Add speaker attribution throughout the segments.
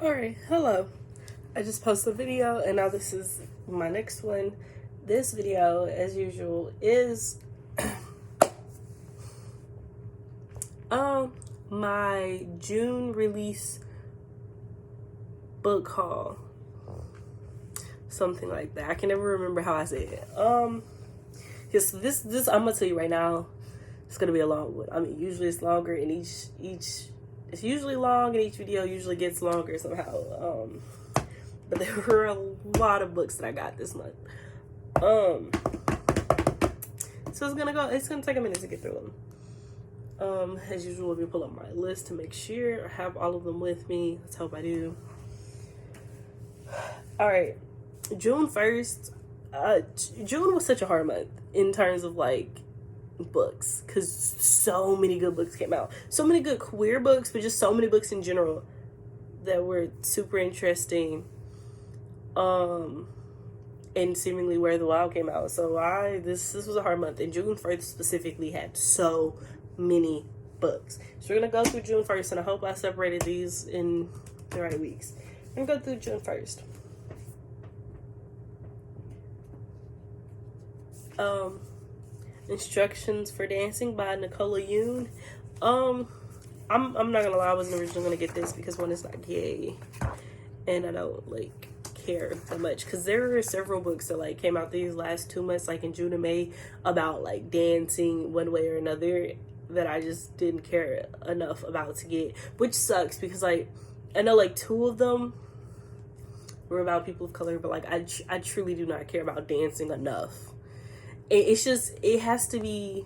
Speaker 1: Alright, hello. I just posted a video and now this is my next one. This video, as usual, is my June release book haul. Something like that. I can never remember how I said it. This I'm gonna tell you right now, it's gonna be a long one. I mean, usually it's longer and each it's usually long and each video usually gets longer somehow. But there were a lot of books that I got this month. So it's gonna take a minute to get through them. As usual, let me pull up my list to make sure I have all of them with me. Let's hope I do. Alright, June 1st. June was such a hard month in terms of like books, because so many good books came out. So many good queer books, but just so many books in general that were super interesting. And seemingly Where the Wild came out. So this was a hard month, and June 1st specifically had so many books. So we're gonna go through June 1st, and I hope I separated these in the right weeks. I'm gonna go through June 1st. Instructions for Dancing by Nicola Yoon. I'm not gonna lie, I wasn't originally gonna get this because one, it's not gay, and I don't like care that much, because there were several books that like came out these last 2 months, like in June and May, about like dancing one way or another, that I just didn't care enough about to get, which sucks because like I know like 2 of them were about people of color, but like I truly do not care about dancing enough. It's just, it has to be,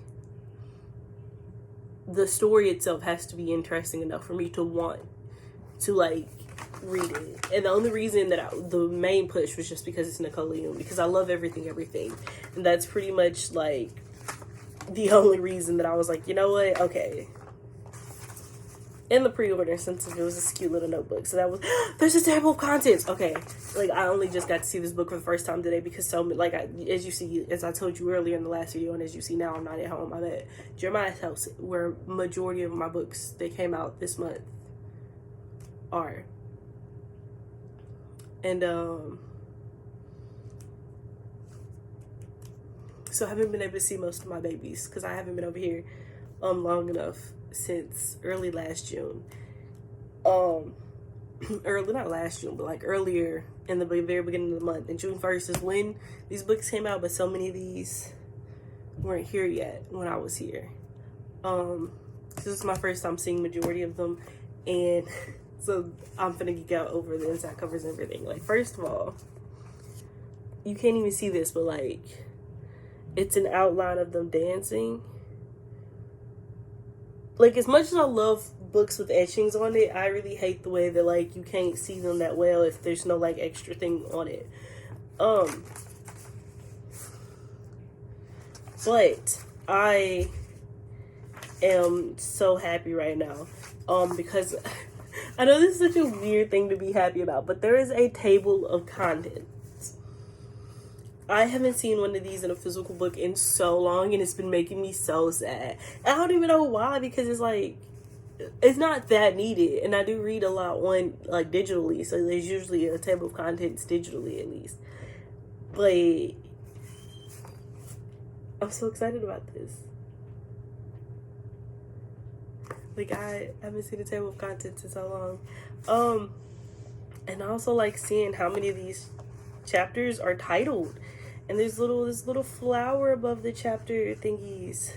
Speaker 1: the story itself has to be interesting enough for me to want to like read it. And the only reason that the main push was just because it's Nicola Yoon, because I love everything, and that's pretty much like the only reason that I was like, you know what, okay. In the pre-order, since it was a cute little notebook, so that was there's a table of contents. Okay, like I only just got to see this book for the first time today, because as you see, as I told you earlier in the last video, and as you see now, I'm not at home. I'm at Jeremiah's house, where majority of my books that came out this month are. And so I haven't been able to see most of my babies because I haven't been over here long enough since early last June. Early, not last June, but like earlier in the very beginning of the month. And June 1st is when these books came out, but so many of these weren't here yet when I was here. This is my first time seeing majority of them, and so I'm finna geek out over the inside covers and everything. Like, first of all, you can't even see this, but like it's an outline of them dancing. Like, as much as I love books with etchings on it, I really hate the way that like you can't see them that well if there's no like extra thing on it. But I am so happy right now, because I know this is such a weird thing to be happy about, but there is a table of contents. I haven't seen one of these in a physical book in so long, and it's been making me so sad. I don't even know why, because it's like, it's not that needed, and I do read a lot like digitally, so there's usually a table of contents digitally at least. But I'm so excited about this. Like, I haven't seen a table of contents in so long. And I also like seeing how many of these chapters are titled. And there's this little flower above the chapter thingies.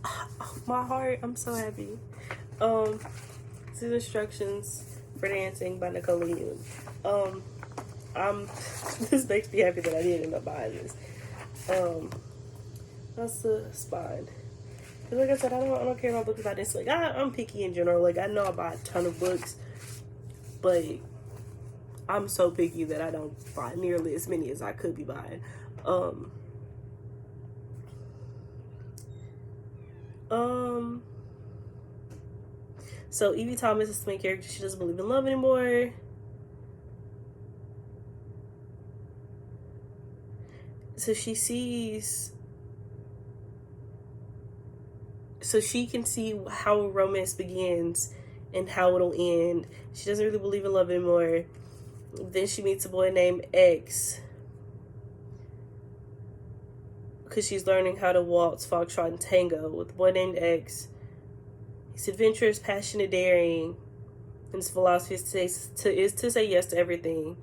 Speaker 1: Oh, my heart, I'm so happy. This is Instructions for Dancing by Nicola Yoon. This makes me happy that I did end up buying this. That's the spine. Cause like I said, I don't care about books about this. Like, I'm picky in general. Like, I know I buy a ton of books, but I'm so picky that I don't buy nearly as many as I could be buying. So Evie Thomas is the main character. She doesn't believe in love anymore. So she can see how romance begins and how it'll end. She doesn't really believe in love anymore. Then she meets a boy named X because she's learning how to waltz, foxtrot, and tango with a boy named X. He's adventurous, passionate, daring, and his philosophy is to say yes to everything,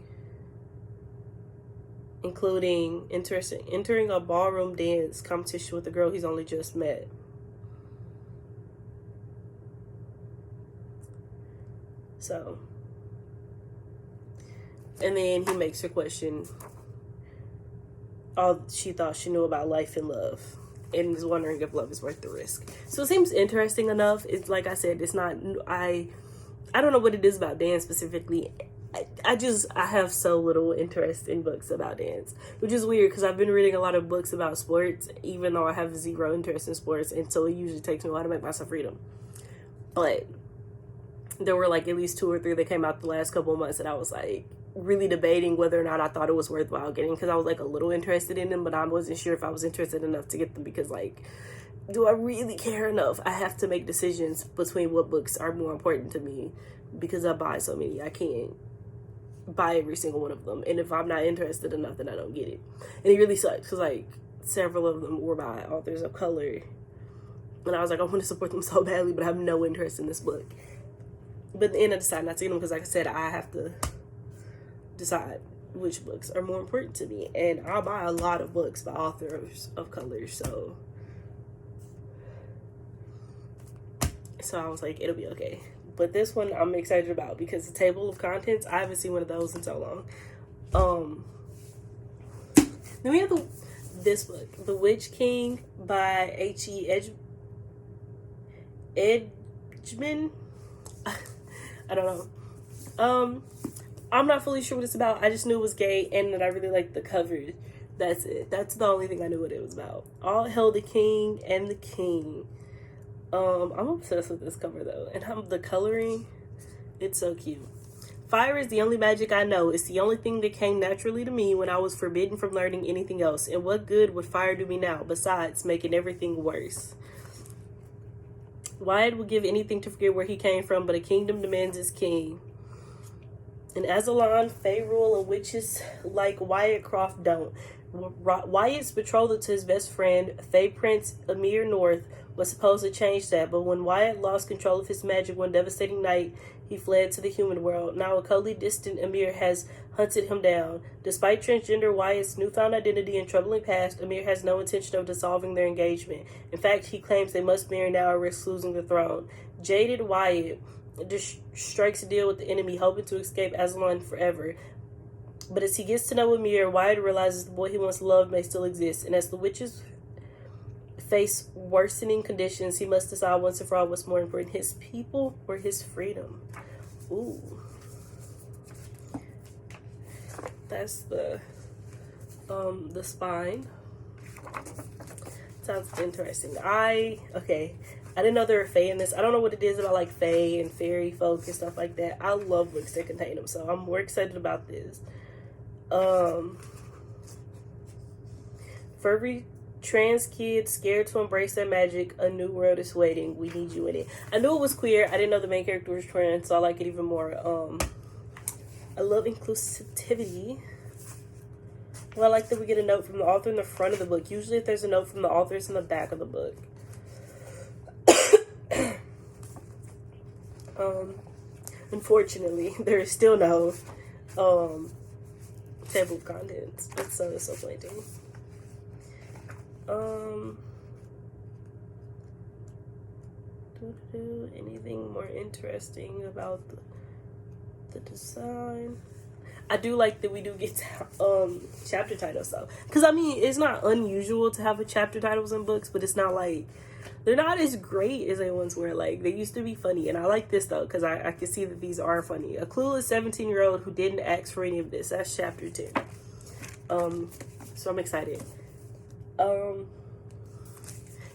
Speaker 1: including entering a ballroom dance competition with a girl he's only just met. So, and then he makes her question all she thought she knew about life and love, and is wondering if love is worth the risk. So it seems interesting enough. It's like I said, it's not, I don't know what it is about dance specifically. I have so little interest in books about dance, which is weird because I've been reading a lot of books about sports, even though I have zero interest in sports, and so it usually takes me a while to make myself read them. But there were like at least 2 or 3 that came out the last couple of months that I was like really debating whether or not I thought it was worthwhile getting, because I was like a little interested in them, but I wasn't sure if I was interested enough to get them, because like, do I really care enough? I have to make decisions between what books are more important to me, because I buy so many. I can't buy every single one of them, and if I'm not interested enough, then I don't get it. And it really sucks because like several of them were by authors of color, and I was like, I want to support them so badly, but I have no interest in this book. But at the end, I decided not to get them because, like I said, I have to decide which books are more important to me. And I buy a lot of books by authors of color, so I was like, it'll be okay. But this one I'm excited about because the table of contents, I haven't seen one of those in so long. Then we have this book, The Witch King by H.E. Edgman. I don't know. I'm not fully sure what it's about. I just knew it was gay and that I really liked the cover. That's it. That's the only thing I knew what it was about. All Hail the King and the King. I'm obsessed with this cover though. And the coloring, it's so cute. Fire is the only magic I know. It's the only thing that came naturally to me when I was forbidden from learning anything else. And what good would fire do me now, besides making everything worse? Wyatt would give anything to forget where he came from, but a kingdom demands its king. And Azalon, Fae rule, and witches like Wyatt Croft don't. Wyatt's betrothal to his best friend, Fae Prince Amir North, was supposed to change that, but when Wyatt lost control of his magic one devastating night, he fled to the human world. Now a coldly distant Amir has hunted him down. Despite transgender Wyatt's newfound identity and troubling past, Amir has no intention of dissolving their engagement. In fact, he claims they must marry now or risk losing the throne. Jaded Wyatt strikes a deal with the enemy, hoping to escape Azalon forever. But as he gets to know Amir, Wyatt realizes the boy he once loved may still exist, and as the witches face worsening conditions, he must decide once and for all what's more important, his people or his freedom. Ooh. That's the spine. Sounds interesting. I didn't know there were fae in this. I don't know what it is about like fae and fairy folk and stuff like that. I love books that contain them, so I'm more excited about this. For every trans kid scared to embrace their magic, a new world is waiting. We need you in it. I knew it was queer. I didn't know the main character was trans, so I like it even more. I love inclusivity. Well, I like that we get a note from the author in the front of the book. Usually if there's a note from the author, it's in the back of the book. Unfortunately, there is still no table of contents. It's so disappointing. Anything more interesting about the design? I do like that we do get chapter titles though, because I mean it's not unusual to have a chapter titles in books, but it's not like they're not as great as they once were. Like they used to be funny, and I like this though because I can see that these are funny. A clueless 17-year-old who didn't ask for any of this. That's chapter 10. So I'm excited.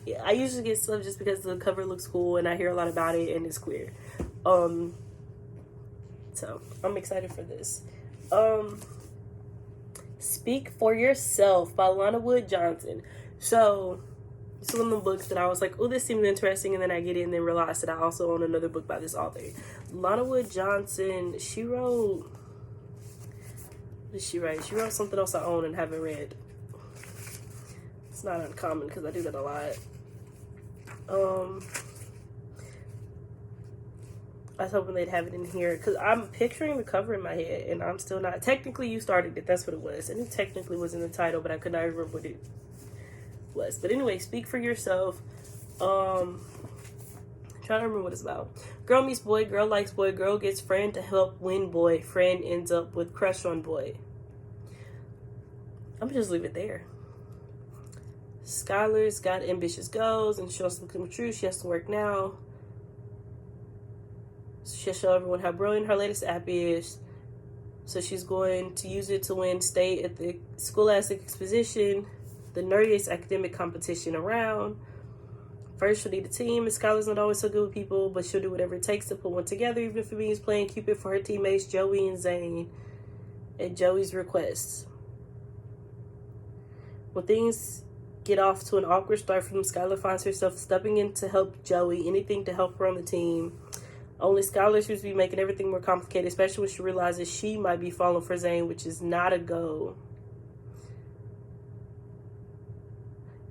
Speaker 1: Yeah, I usually get stuff just because the cover looks cool and I hear a lot about it and it's queer. So I'm excited for this. Speak for Yourself by Lana Wood Johnson. So It's one of the books that I was like, oh, this seems interesting, and then I get it and then realize that I also own another book by this author. Lana Wood Johnson, she wrote... What did she write? She wrote something else I own and haven't read. It's not uncommon because I do that a lot. I was hoping they'd have it in here because I'm picturing the cover in my head and I'm still not. Technically, you started it. That's what it was. And it technically was in the title, but I could not remember what it was. But anyway, Speak for Yourself. I'm trying to remember what it's about. Girl meets boy, girl likes boy, girl gets friend to help win boy, friend ends up with crush on boy. I'm gonna just leave it there. Skylar's got ambitious goals and she wants them to come true. She has to work now. She'll show everyone how brilliant her latest app is. So she's going to use it to win state at the Scholastic Exposition, the nerdiest academic competition around. First, she'll need a team, and Skylar's not always so good with people, but she'll do whatever it takes to put one together, even if it means playing Cupid for her teammates Joey and Zane at Joey's request. When things get off to an awkward start for them, Skylar finds herself stepping in to help Joey, anything to help her on the team. Only Skylar seems to be making everything more complicated, especially when she realizes she might be falling for Zane, which is not a goal.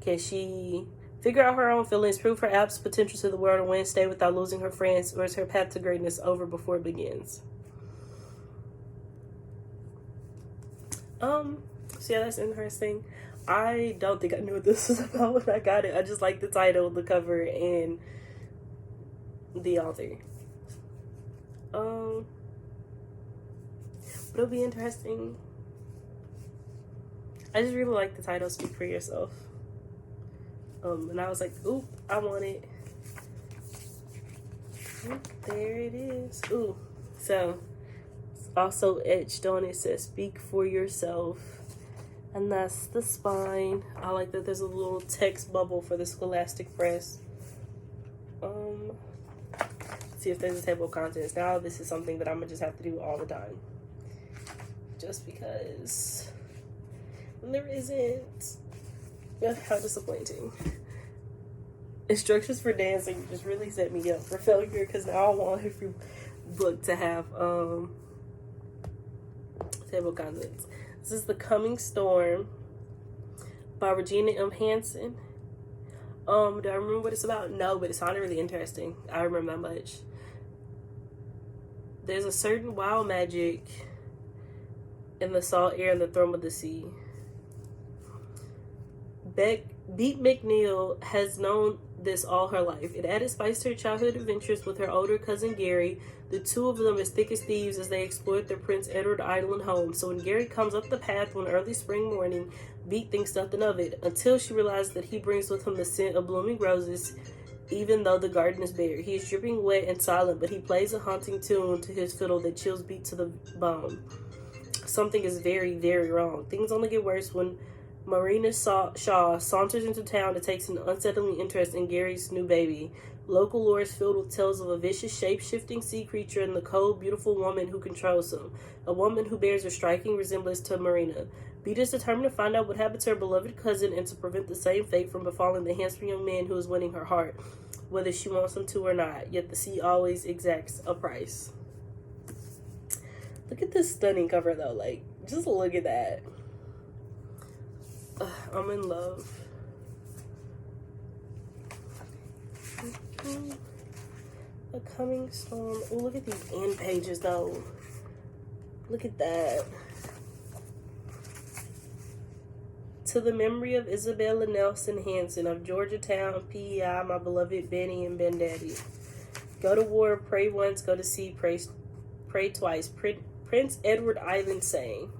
Speaker 1: Can she figure out her own feelings, prove her app's potential to the world, and win stay without losing her friends, or is her path to greatness over before it begins? So yeah, that's interesting. I don't think I knew what this was about when I got it. I just like the title, the cover, and the author. But it'll be interesting. I just really like the title, Speak for Yourself. And I was like, ooh, I want it. There it is. Ooh. So, it's also etched on it, says, Speak for Yourself. And that's the spine. I like that there's a little text bubble for the Scholastic Press. See if there's a table of contents. Now this is something that I'm gonna just have to do all the time, just because when there isn't. How disappointing. Instructions for dancing just really set me up for failure, because now I want every book to have table of contents. This is The Coming Storm by Regina M. Hansen. Do I remember what it's about? No, but it sounded really interesting. I remember that much. There's a certain wild magic in the salt air and the thrum of the sea. Beat McNeil has known this all her life. It added spice to her childhood adventures with her older cousin Gary, the two of them as thick as thieves as they explored their Prince Edward Island home. So when Gary comes up the path one early spring morning, Beat thinks nothing of it, until she realizes that he brings with him the scent of blooming roses, even though the garden is bare. He is dripping wet and silent, but he plays a haunting tune to his fiddle that chills Beat to the bone. Something is very, very wrong. Things only get worse when Marina Shaw saunters into town and takes an unsettling interest in Gary's new baby. Local lore is filled with tales of a vicious, shape-shifting sea creature and the cold, beautiful woman who controls him. A woman who bears a striking resemblance to Marina. Beat is determined to find out what happened to her beloved cousin and to prevent the same fate from befalling the handsome young man who is winning her heart, whether she wants him to or not. Yet the sea always exacts a price. Look at this stunning cover, though. Like, just look at that. I'm in love. A Coming Storm. Oh, look at these end pages, though. Look at that. To the memory of Isabella Nelson Hanson of Georgetown, PEI, my beloved Benny and Ben Daddy. Go to war, pray once, go to sea, pray twice. Prince Edward Island saying.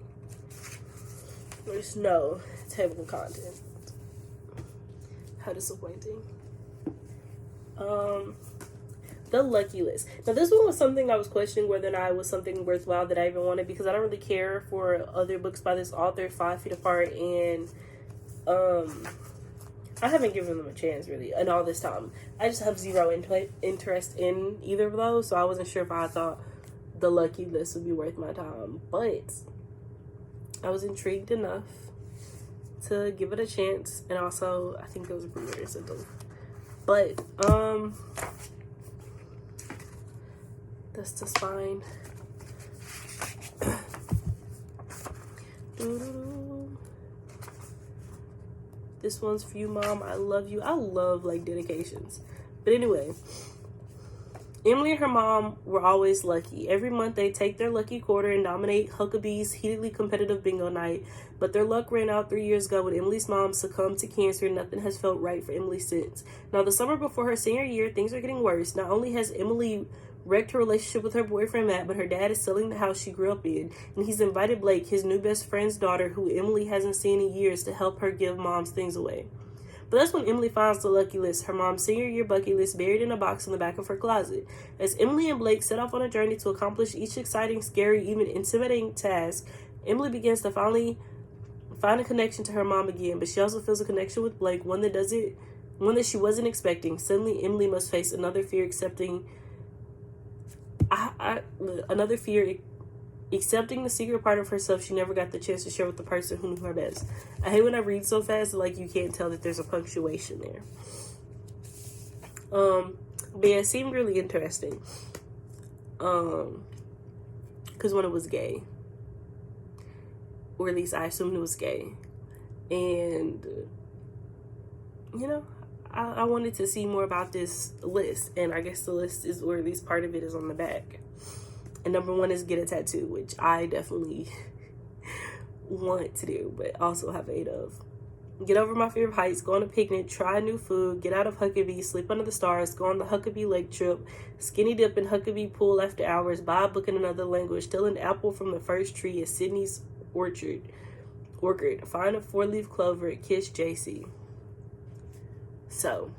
Speaker 1: There's no table of content. How disappointing. The Lucky List. Now this one was something I was questioning whether or not it was something worthwhile that I even wanted, because I don't really care for other books by this author, 5 Feet Apart, and I haven't given them a chance really in all this time. I just have zero interest in either of those, so I wasn't sure if I thought The Lucky List would be worth my time, but I was intrigued enough to give it a chance. And also, I think there was a premiere or something. But, that's just fine. This one's for you, Mom. I love you. I love, like, dedications. But anyway, Emily and her mom were always lucky. Every month they take their lucky quarter and nominate Huckabee's heatedly competitive bingo night. But their luck ran out 3 years ago when Emily's mom succumbed to cancer and nothing has felt right for Emily since. Now, the summer before her senior year, things are getting worse. Not only has Emily wrecked her relationship with her boyfriend Matt, but her dad is selling the house she grew up in, and he's invited Blake, his new best friend's daughter, who Emily hasn't seen in years, to help her give Mom's things away. But that's when Emily finds the lucky list, her mom's senior year bucket list, buried in a box in the back of her closet. As Emily and Blake set off on a journey to accomplish each exciting, scary, even intimidating task, Emily begins to finally find a connection to her mom again, but she also feels a connection with Blake, one that she wasn't expecting. Suddenly, Emily must face another fear accepting the secret part of herself she never got the chance to share with the person who knew her best. I hate when I read so fast, like, you can't tell that there's a punctuation there. But yeah, it seemed really interesting. Because when it was gay, or at least I assumed it was gay, and you know, I wanted to see more about this list, and I guess the list is, or at least part of it, is on the back. And number 1 is get a tattoo, which I definitely want to do, but also have 8 of. Get over my fear of heights, go on a picnic, try new food, get out of Huckabee, sleep under the stars, go on the Huckabee lake trip, skinny dip in Huckabee pool after hours, buy a book in another language, steal an apple from the first tree at Sydney's orchard, find a 4-leaf clover at Kiss JC. So,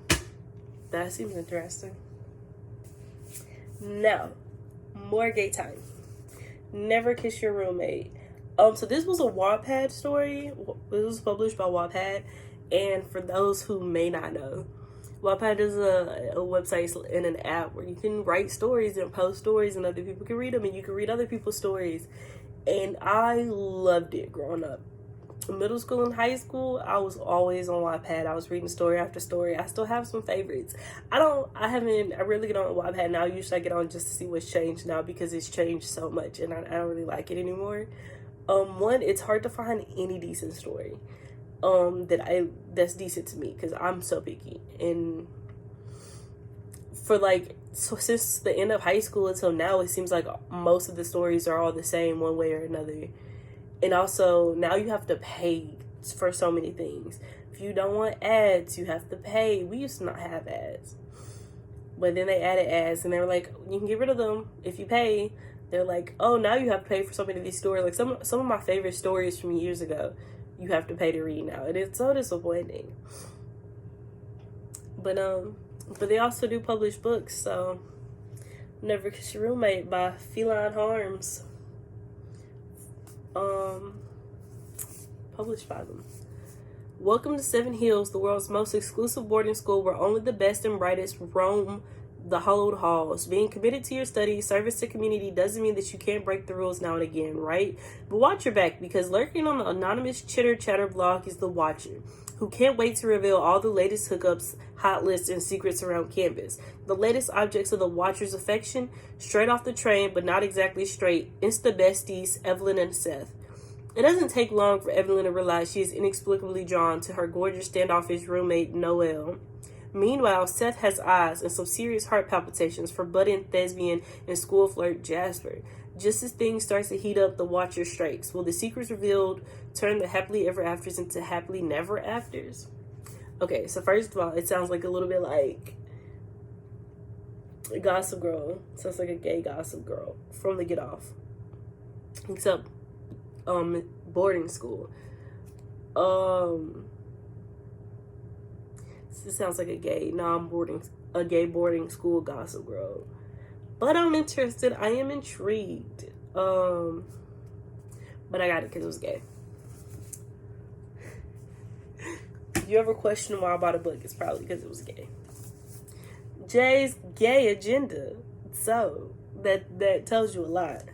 Speaker 1: that seems interesting. Now, more gay time. Never kiss your roommate. So this was a Wattpad story. It was published by Wattpad. And for those who may not know, Wattpad is a website and an app where you can write stories and post stories and other people can read them and you can read other people's stories. And I loved it growing up. In middle school and high school, I was always on Wattpad. I was reading story after story. I still have some favorites. I rarely get on Wattpad now. Usually I get on just to see what's changed now because it's changed so much and I don't really like it anymore. One, it's hard to find any decent story that's decent to me because I'm so picky. And since the end of high school until now, it seems like most of the stories are all the same one way or another. And also, now you have to pay for so many things. If you don't want ads, you have to pay. We used to not have ads. But then they added ads, and they were like, you can get rid of them if you pay. They're like, oh, now you have to pay for so many of these stories. Like, some of my favorite stories from years ago, you have to pay to read now. And it's so disappointing. But they also do publish books, so Never Kiss Your Roommate by Feline Harms. Published by them. Welcome to Seven Hills, the world's most exclusive boarding school where only the best and brightest roam the hollowed halls. Being committed to your studies, service to community doesn't mean that you can't break the rules now and again, right? But watch your back, because lurking on the anonymous chitter chatter blog is the Watcher, who can't wait to reveal all the latest hookups, hot lists, and secrets around campus. The latest objects of the Watcher's affection, straight off the train, but not exactly straight, Insta besties Evelyn and Seth. It doesn't take long for Evelyn to realize she is inexplicably drawn to her gorgeous standoffish roommate, Noelle. Meanwhile, Seth has eyes and some serious heart palpitations for budding thespian and school flirt Jasper. Just as things start to heat up, the Watcher strikes. Will the secrets revealed turn the happily ever afters into happily never afters? Okay, so first of all, it sounds like a little bit like Gossip Girl. Sounds like a gay Gossip Girl from the Get Off. Except boarding school. This sounds like a gay boarding school Gossip Girl. But I'm interested. I am intrigued. But I got it because it was gay. If you ever question why I bought a book, it's probably because it was gay. Jay's gay agenda. So that tells you a lot.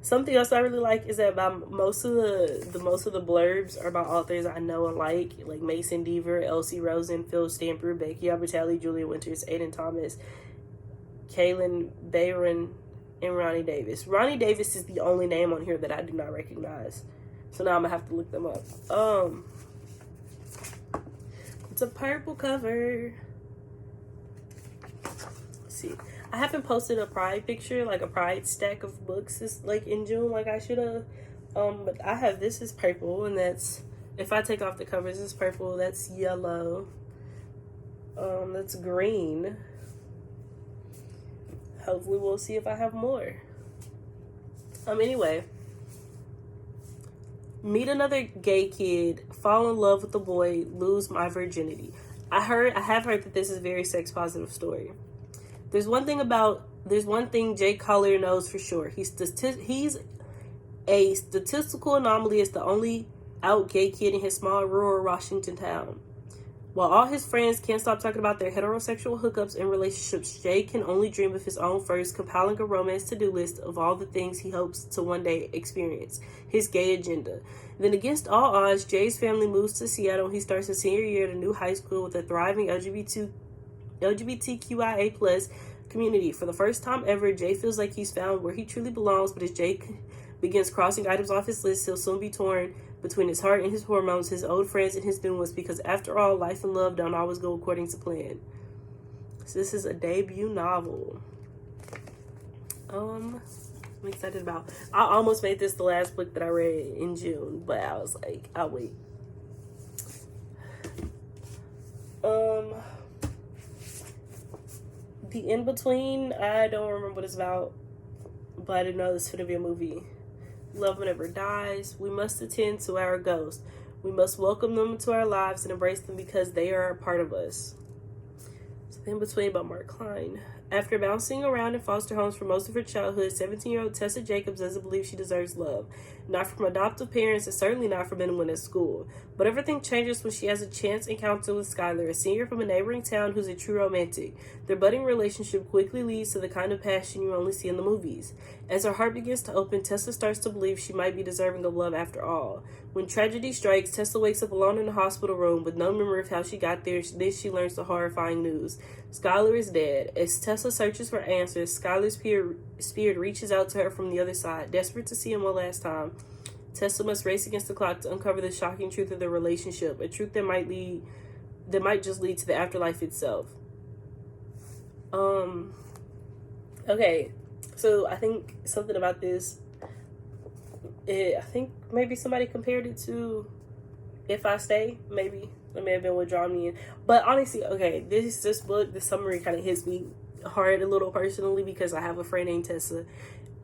Speaker 1: Something else I really like is that by most of the blurbs are about authors I know and like Mason Deaver, Elsie Rosen, Phil Stamper, Becky Albertalli, Julia Winters, Aiden Thomas, Kaylin Bayron, and Ronnie Davis. Ronnie Davis is the only name on here that I do not recognize, so now I'm gonna have to look them up. It's a purple cover. Let's see. I haven't posted a Pride picture, like a Pride stack of books, in June, like I should have. But I have, this is purple, and that's, if I take off the covers, it's purple. That's yellow. That's green. Hopefully we'll see if I have more. Anyway. Meet another gay kid, fall in love with the boy, lose my virginity. I have heard that this is a very sex positive story. There's one thing Jake Collier knows for sure. He's a statistical anomaly as the only out gay kid in his small rural Washington town. While all his friends can't stop talking about their heterosexual hookups and relationships, Jake can only dream of his own first, compiling a romance to-do list of all the things he hopes to one day experience. His gay agenda. Then, against all odds, Jay's family moves to Seattle. He starts his senior year at a new high school with a thriving LGBTQIA+ community. For the first time ever, Jay feels like he's found where he truly belongs, but as Jake begins crossing items off his list, he'll soon be torn between his heart and his hormones, his old friends and his new ones, because after all, life and love don't always go according to plan. So this is a debut novel. I'm excited about. I almost made this the last book that I read in June, but I was like, I'll wait. The In Between, I don't remember what it's about, but I didn't know this was going to be a movie. Love never dies. We must attend to our ghosts. We must welcome them into our lives and embrace them because they are a part of us. So In Between by Mark Klein. After bouncing around in foster homes for most of her childhood, 17-year-old Tessa Jacobs doesn't believe she deserves love. Not from adoptive parents and certainly not from anyone at school. But everything changes when she has a chance encounter with Skylar, a senior from a neighboring town who's a true romantic. Their budding relationship quickly leads to the kind of passion you only see in the movies. As her heart begins to open, Tessa starts to believe she might be deserving of love after all. When tragedy strikes, Tessa wakes up alone in the hospital room with no memory of how she got there. Then she learns the horrifying news. Skylar is dead. As Tessa searches for answers, Skylar's spirit reaches out to her from the other side. Desperate to see him one last time, Tessa must race against the clock to uncover the shocking truth of their relationship, a truth that might just lead to the afterlife itself. Okay, so I think something about this, I think maybe somebody compared it to If I Stay, maybe. It may have been what drawn me in. But honestly, okay, this book, the summary kind of hits me hard a little personally because I have a friend named Tessa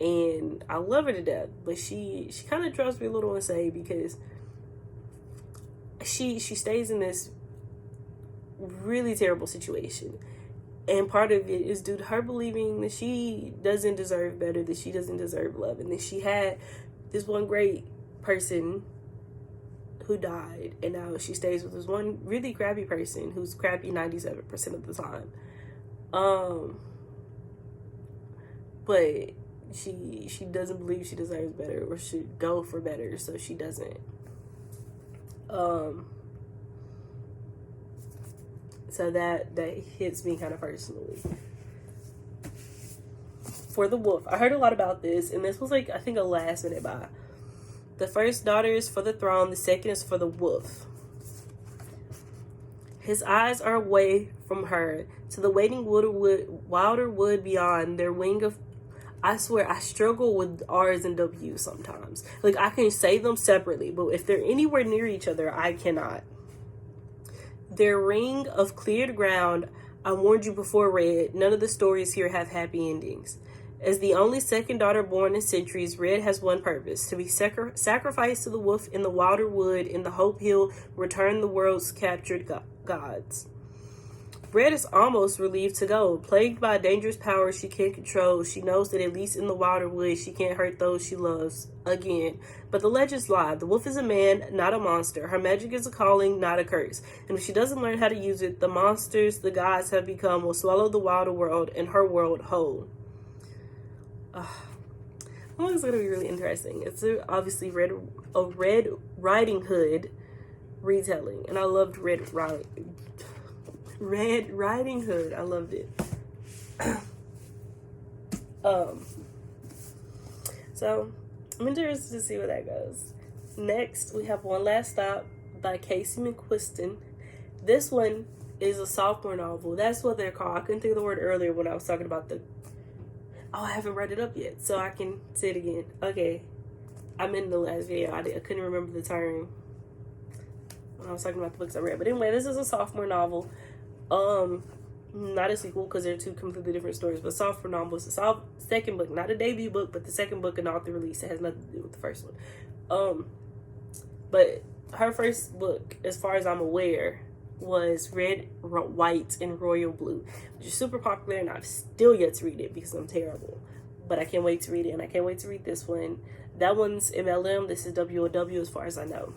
Speaker 1: and I love her to death. But she kind of drives me a little insane because she stays in this really terrible situation. And part of it is due to her believing that she doesn't deserve better, that she doesn't deserve love. And that she had this one great person who died, and now she stays with this one really crappy person who's crappy 97% of the time. But she doesn't believe she deserves better or should go for better, so she doesn't. So that hits me kind of personally. For the Wolf, I heard a lot about this, and this was like, I think, a last minute buy. The first daughter is for the throne, the second is for the wolf. His eyes are away from her, to the waiting wilder wood beyond, their wing of... I swear, I struggle with R's and W's sometimes. Like, I can say them separately, but if they're anywhere near each other, I cannot. Their ring of cleared ground, I warned you before, Red, none of the stories here have happy endings. As the only second daughter born in centuries, Red has one purpose, to be sacrificed to the wolf in the wilder wood in the hope he'll return the world's captured gods. Red is almost relieved to go. Plagued by a dangerous power she can't control, she knows that at least in the wilder wood she can't hurt those she loves again. But the legends lie. The wolf is a man, not a monster. Her magic is a calling, not a curse. And if she doesn't learn how to use it, the monsters the gods have become will swallow the wilder world and her world whole. I'm Oh, it's gonna be really interesting. It's obviously a Red Riding Hood retelling, and I loved Red Riding Hood. I loved it. So I'm interested to see where that goes. Next, we have One Last Stop by Casey McQuiston. This one is a sophomore novel. That's what they're called. I couldn't think of the word earlier when I was talking about the... Oh, I haven't read it up yet, so I can say it again. Okay. I'm in the last video. I couldn't remember the term when I was talking about the books I read. But anyway, this is a sophomore novel. Not a sequel because they're two completely different stories. But sophomore novel is the second book. Not a debut book, but the second book and not the release. It has nothing to do with the first one. But her first book, as far as I'm aware, was Red, White, and Royal Blue, which is super popular, and I've still yet to read it because I'm terrible. But I can't wait to read it, and I can't wait to read this one. That one's MLM. This is WOW as far as I know.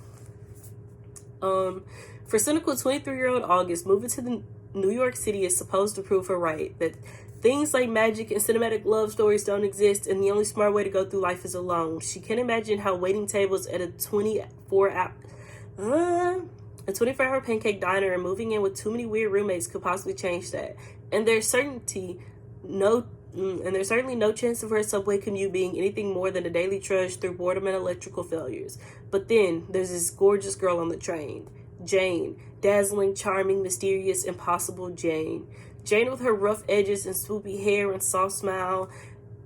Speaker 1: For cynical 23-year-old August, moving to the New York City is supposed to prove her right, that things like magic and cinematic love stories don't exist, and the only smart way to go through life is alone. She can't imagine how waiting tables at a 24-hour pancake diner and moving in with too many weird roommates could possibly change that. And there's certainly no chance of her subway commute being anything more than a daily trudge through boredom and electrical failures. But then there's this gorgeous girl on the train, Jane, dazzling, charming, mysterious, impossible Jane. Jane with her rough edges and swoopy hair and soft smile,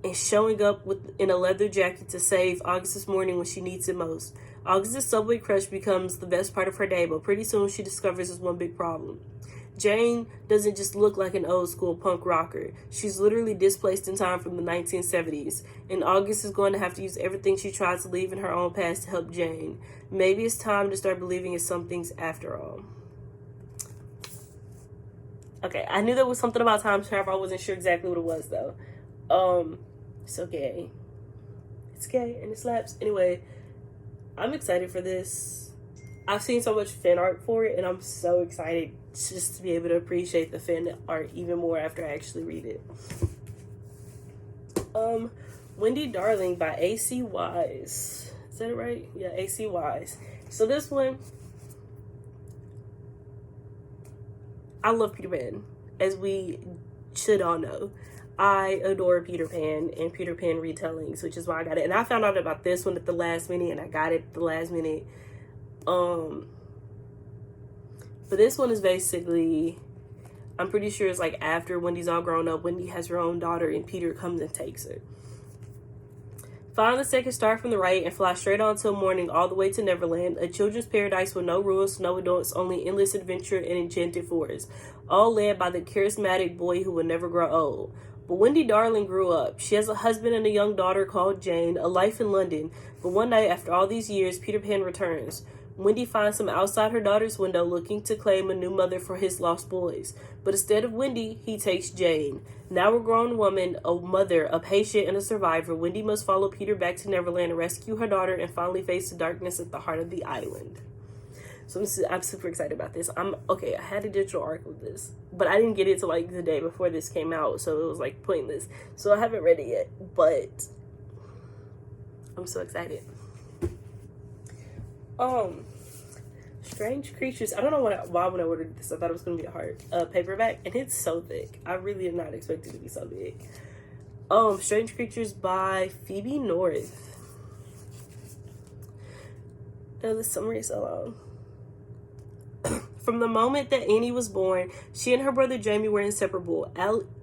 Speaker 1: and showing up in a leather jacket to save August's morning when she needs it most. August's subway crush becomes the best part of her day, but pretty soon she discovers there's one big problem. Jane doesn't just look like an old school punk rocker. She's literally displaced in time from the 1970s, and August is going to have to use everything she tried to leave in her own past to help Jane. Maybe it's time to start believing in some things after all. Okay, I knew there was something about time travel. I wasn't sure exactly what it was, though. So gay. It's gay, and it slaps. Anyway, I'm excited for this. I've seen so much fan art for it, and I'm so excited just to be able to appreciate the fan art even more after I actually read it. Wendy Darling by A.C. Wise. Is that right? Yeah, A.C. Wise. So this one, I love Peter Pan, as we should all know. I adore Peter Pan and Peter Pan retellings, which is why I got it. And I found out about this one at the last minute, and I got it at the last minute. But this one is basically, I'm pretty sure it's like after Wendy's all grown up. Wendy has her own daughter, and Peter comes and takes her. Find the second star from the right and fly straight on till morning all the way to Neverland, a children's paradise with no rules, no adults, only endless adventure and enchanted forests, all led by the charismatic boy who will never grow old. But Wendy Darling grew up. She has a husband and a young daughter called Jane, a life in London. But one night, after all these years, Peter Pan returns. Wendy finds him outside her daughter's window looking to claim a new mother for his lost boys. But instead of Wendy, he takes Jane. Now a grown woman, a mother, a patient, and a survivor, Wendy must follow Peter back to Neverland and rescue her daughter and finally face the darkness at the heart of the island. So I'm super excited about this. I had a digital arc of this, but I didn't get it till like the day before this came out, so it was like pointless. So I haven't read it yet, but I'm so excited. Strange Creatures. I don't know why when I ordered this, I thought it was going to be a hard paperback, and it's so thick. I really did not expect it to be so big. Strange Creatures by Phoebe North. Oh, the summary is so long. From the moment that Annie was born, she and her brother Jamie were inseparable.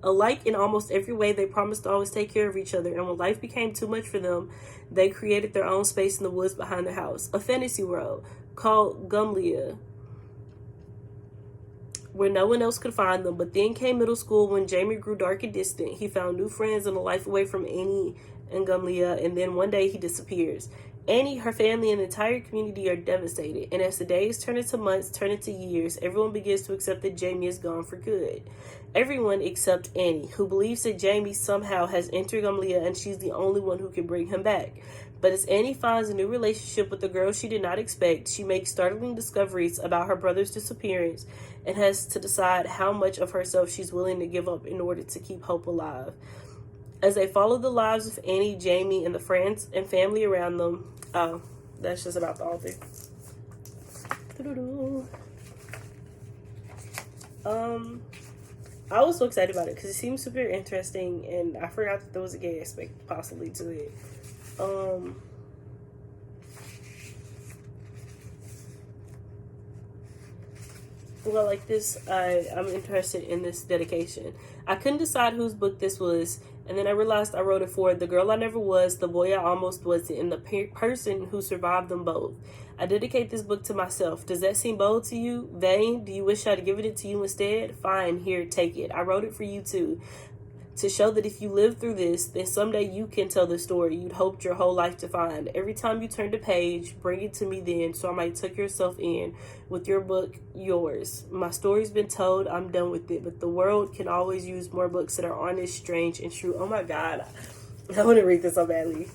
Speaker 1: Alike in almost every way, they promised to always take care of each other, and when life became too much for them, they created their own space in the woods behind their house, a fantasy world called Gumlia, where no one else could find them. But then came middle school, when Jamie grew dark and distant. He found new friends and a life away from Annie and Gumlia, and then one day he disappears. Annie, her family, and the entire community are devastated, and as the days turn into months, turn into years, everyone begins to accept that Jamie is gone for good. Everyone except Annie, who believes that Jamie somehow has entered Gumlia and she's the only one who can bring him back. But as Annie finds a new relationship with a girl she did not expect, she makes startling discoveries about her brother's disappearance and has to decide how much of herself she's willing to give up in order to keep hope alive. As they follow the lives of Annie, Jamie, and the friends and family around them. Oh, that's just about the author. I was so excited about it because it seems super interesting, and I forgot that there was a gay aspect possibly to it. Well, like this, I'm interested in this dedication. I couldn't decide whose book this was, and then I realized I wrote it for the girl I never was, the boy I almost wasn't, and the person who survived them both. I dedicate this book to myself. Does that seem bold to you? Vain? Do you wish I'd given it to you instead? Fine, here, take it. I wrote it for you too. To show that if you live through this, then someday you can tell the story you'd hoped your whole life to find. Every time you turn the page, bring it to me then, so I might tuck yourself in with your book, yours. My story's been told, I'm done with it, but the world can always use more books that are honest, strange, and true. Oh my God, I want to read this so badly.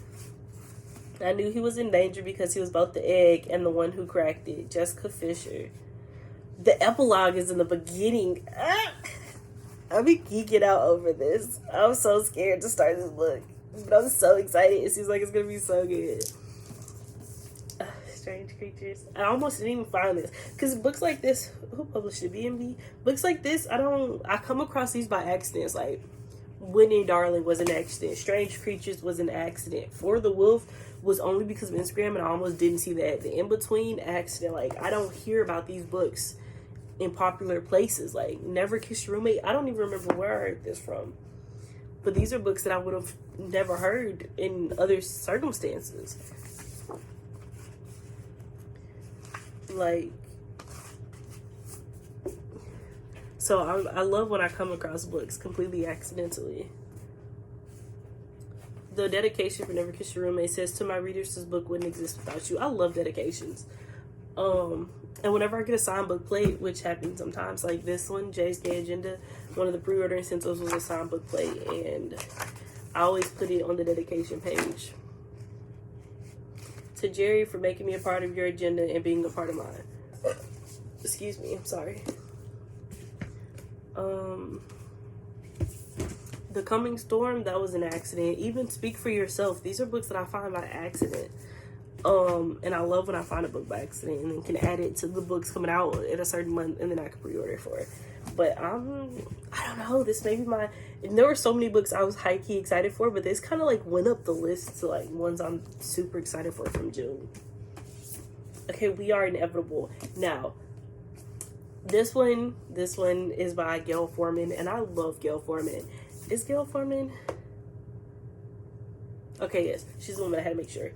Speaker 1: I knew he was in danger because he was both the egg and the one who cracked it. Jessica Fisher. The epilogue is in the beginning. I'll be geeking out over this. I'm so scared to start this book, but I'm so excited. It seems like it's gonna be so good. Strange Creatures. I almost didn't even find this because books like this, who published it? B&B. Books like this, I come across these by accidents. Like Whitney Darling was an accident. Strange Creatures was an accident. For the Wolf was only because of Instagram, and I almost didn't see that. The In Between accident. Like I don't hear about these books in popular places. Like Never Kiss Your Roommate, I don't even remember where I heard this from, but these are books that I would have never heard in other circumstances. Like, so I love when I come across books completely accidentally. The dedication for Never Kiss Your Roommate says, to my readers, this book wouldn't exist without you. I love dedications. And whenever I get a signed book plate, which happens sometimes, like this one, Jay's Gay Agenda, one of the pre-order incentives was a signed book plate, and I always put it on the dedication page. To Jerry, for making me a part of your agenda and being a part of mine. Excuse me, I'm sorry. The Coming Storm, that was an accident. Even Speak for Yourself, these are books that I find by accident. And I love when I find a book by accident and then can add it to the books coming out in a certain month, and then I can pre-order for it. But I don't know, this may be and there were so many books I was high-key excited for, but this kind of like went up the list to like ones I'm super excited for from June. Okay, We Are Inevitable. Now, this one is by Gail Foreman, and I love Gail Foreman. Is Gail Foreman? Okay, yes, she's the one that I had to make sure.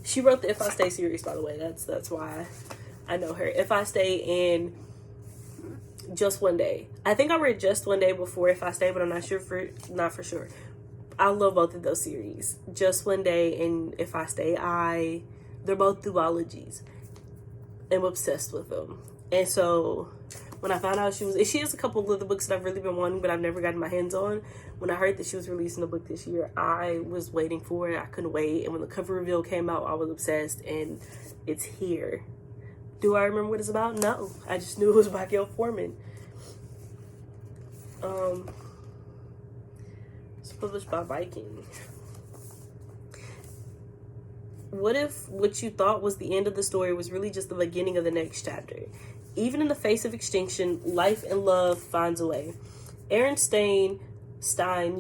Speaker 1: She wrote the If I Stay series, by the way. That's why I know her. If I Stay and Just One Day. I think I read Just One Day before If I Stay, but I'm not for sure. I love both of those series. Just One Day and If I Stay. They're both duologies. I'm obsessed with them. And so when I found out she has a couple of the books that I've really been wanting, but I've never gotten my hands on. When I heard that she was releasing a book this year, I was waiting for it. I couldn't wait. And when the cover reveal came out, I was obsessed, and it's here. Do I remember what it's about? No. I just knew it was by Gail Foreman. It's published by Viking. What if what you thought was the end of the story was really just the beginning of the next chapter? Even in the face of extinction, life and love finds a way. Aaron Stein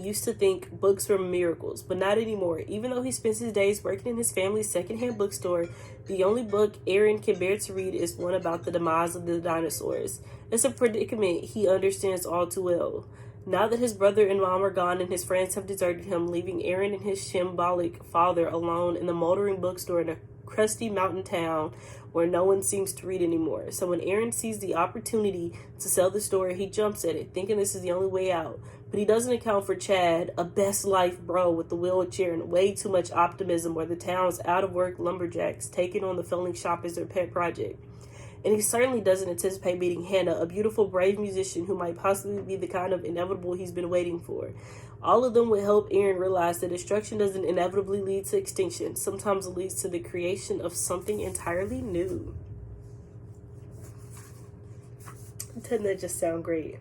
Speaker 1: used to think books were miracles, but not anymore. Even though he spends his days working in his family's secondhand bookstore, the only book Aaron can bear to read is one about the demise of the dinosaurs. It's a predicament he understands all too well. Now that his brother and mom are gone and his friends have deserted him, leaving Aaron and his shambolic father alone in the moldering bookstore in a crusty mountain town where no one seems to read anymore. So when Aaron sees the opportunity to sell the store, he jumps at it, thinking this is the only way out. But he doesn't account for Chad, a best life bro with the wheelchair and way too much optimism, or the town's out-of-work lumberjacks taking on the failing shop as their pet project. And he certainly doesn't anticipate meeting Hannah, a beautiful, brave musician who might possibly be the kind of inevitable he's been waiting for. All of them would help Aaron realize that destruction doesn't inevitably lead to extinction. Sometimes it leads to the creation of something entirely new. Doesn't that just sound great?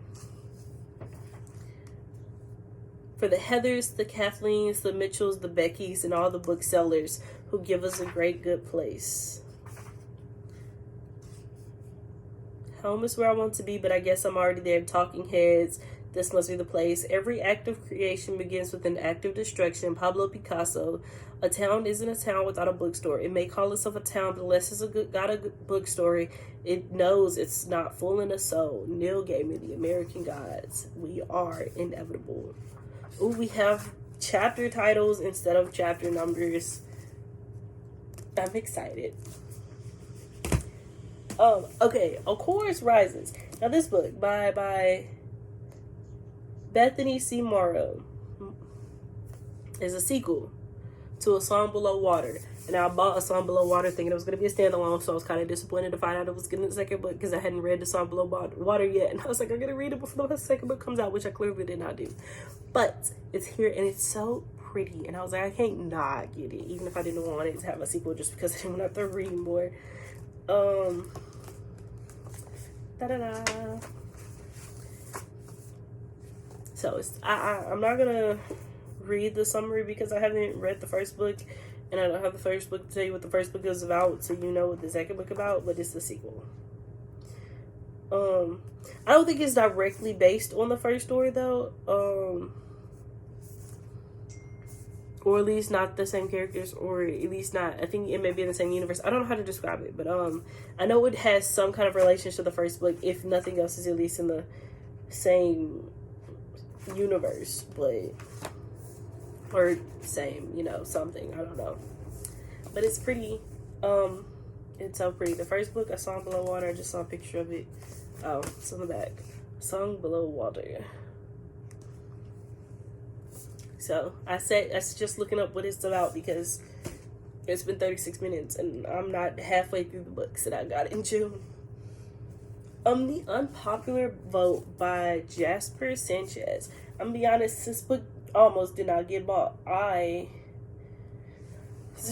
Speaker 1: For the Heathers, the Kathleens, the Mitchells, the Beckys, and all the booksellers who give us a great good place. Home is where I want to be, but I guess I'm already there. Talking Heads, this must be the place. Every act of creation begins with an act of destruction. Pablo Picasso. A town isn't a town without a bookstore. It may call itself a town, but unless it's got a good bookstore, it knows it's not fooling a soul. Neil Gaiman, The American Gods. We are inevitable. Ooh, we have chapter titles instead of chapter numbers. I'm excited. Okay, A Chorus Rises. Now this book by Bethany C. Morrow is a sequel to A Song Below Water. And I bought A Song Below Water thinking it was going to be a standalone, so I was kind of disappointed to find out it was getting the second book because I hadn't read The Song Below Water yet. And I was like, I'm going to read it before the second book comes out, which I clearly did not do. But it's here and it's so pretty. And I was like, I can't not get it, even if I didn't want it to have a sequel just because I didn't want to have to read more. So I'm not gonna read the summary because I haven't read the first book and I don't have the first book to tell you what the first book is about, so you know what the second book about, but it's the sequel. I don't think it's directly based on the first story though, or at least not the same characters, or at least not, I think it may be in the same universe. I don't know how to describe it, but I know it has some kind of relationship to the first book, if nothing else is at least in the same universe, but, or same, you know, something, I don't know. But it's pretty, it's so pretty. The first book, A Song Below Water, I just saw a picture of it. Oh, it's on the back. Song Below Water. So I was just looking up what it's about because it's been 36 minutes and I'm not halfway through the books that I got in June. The Unpopular Vote by Jasper Sanchez. I'm gonna be honest, this book almost did not get bought. There's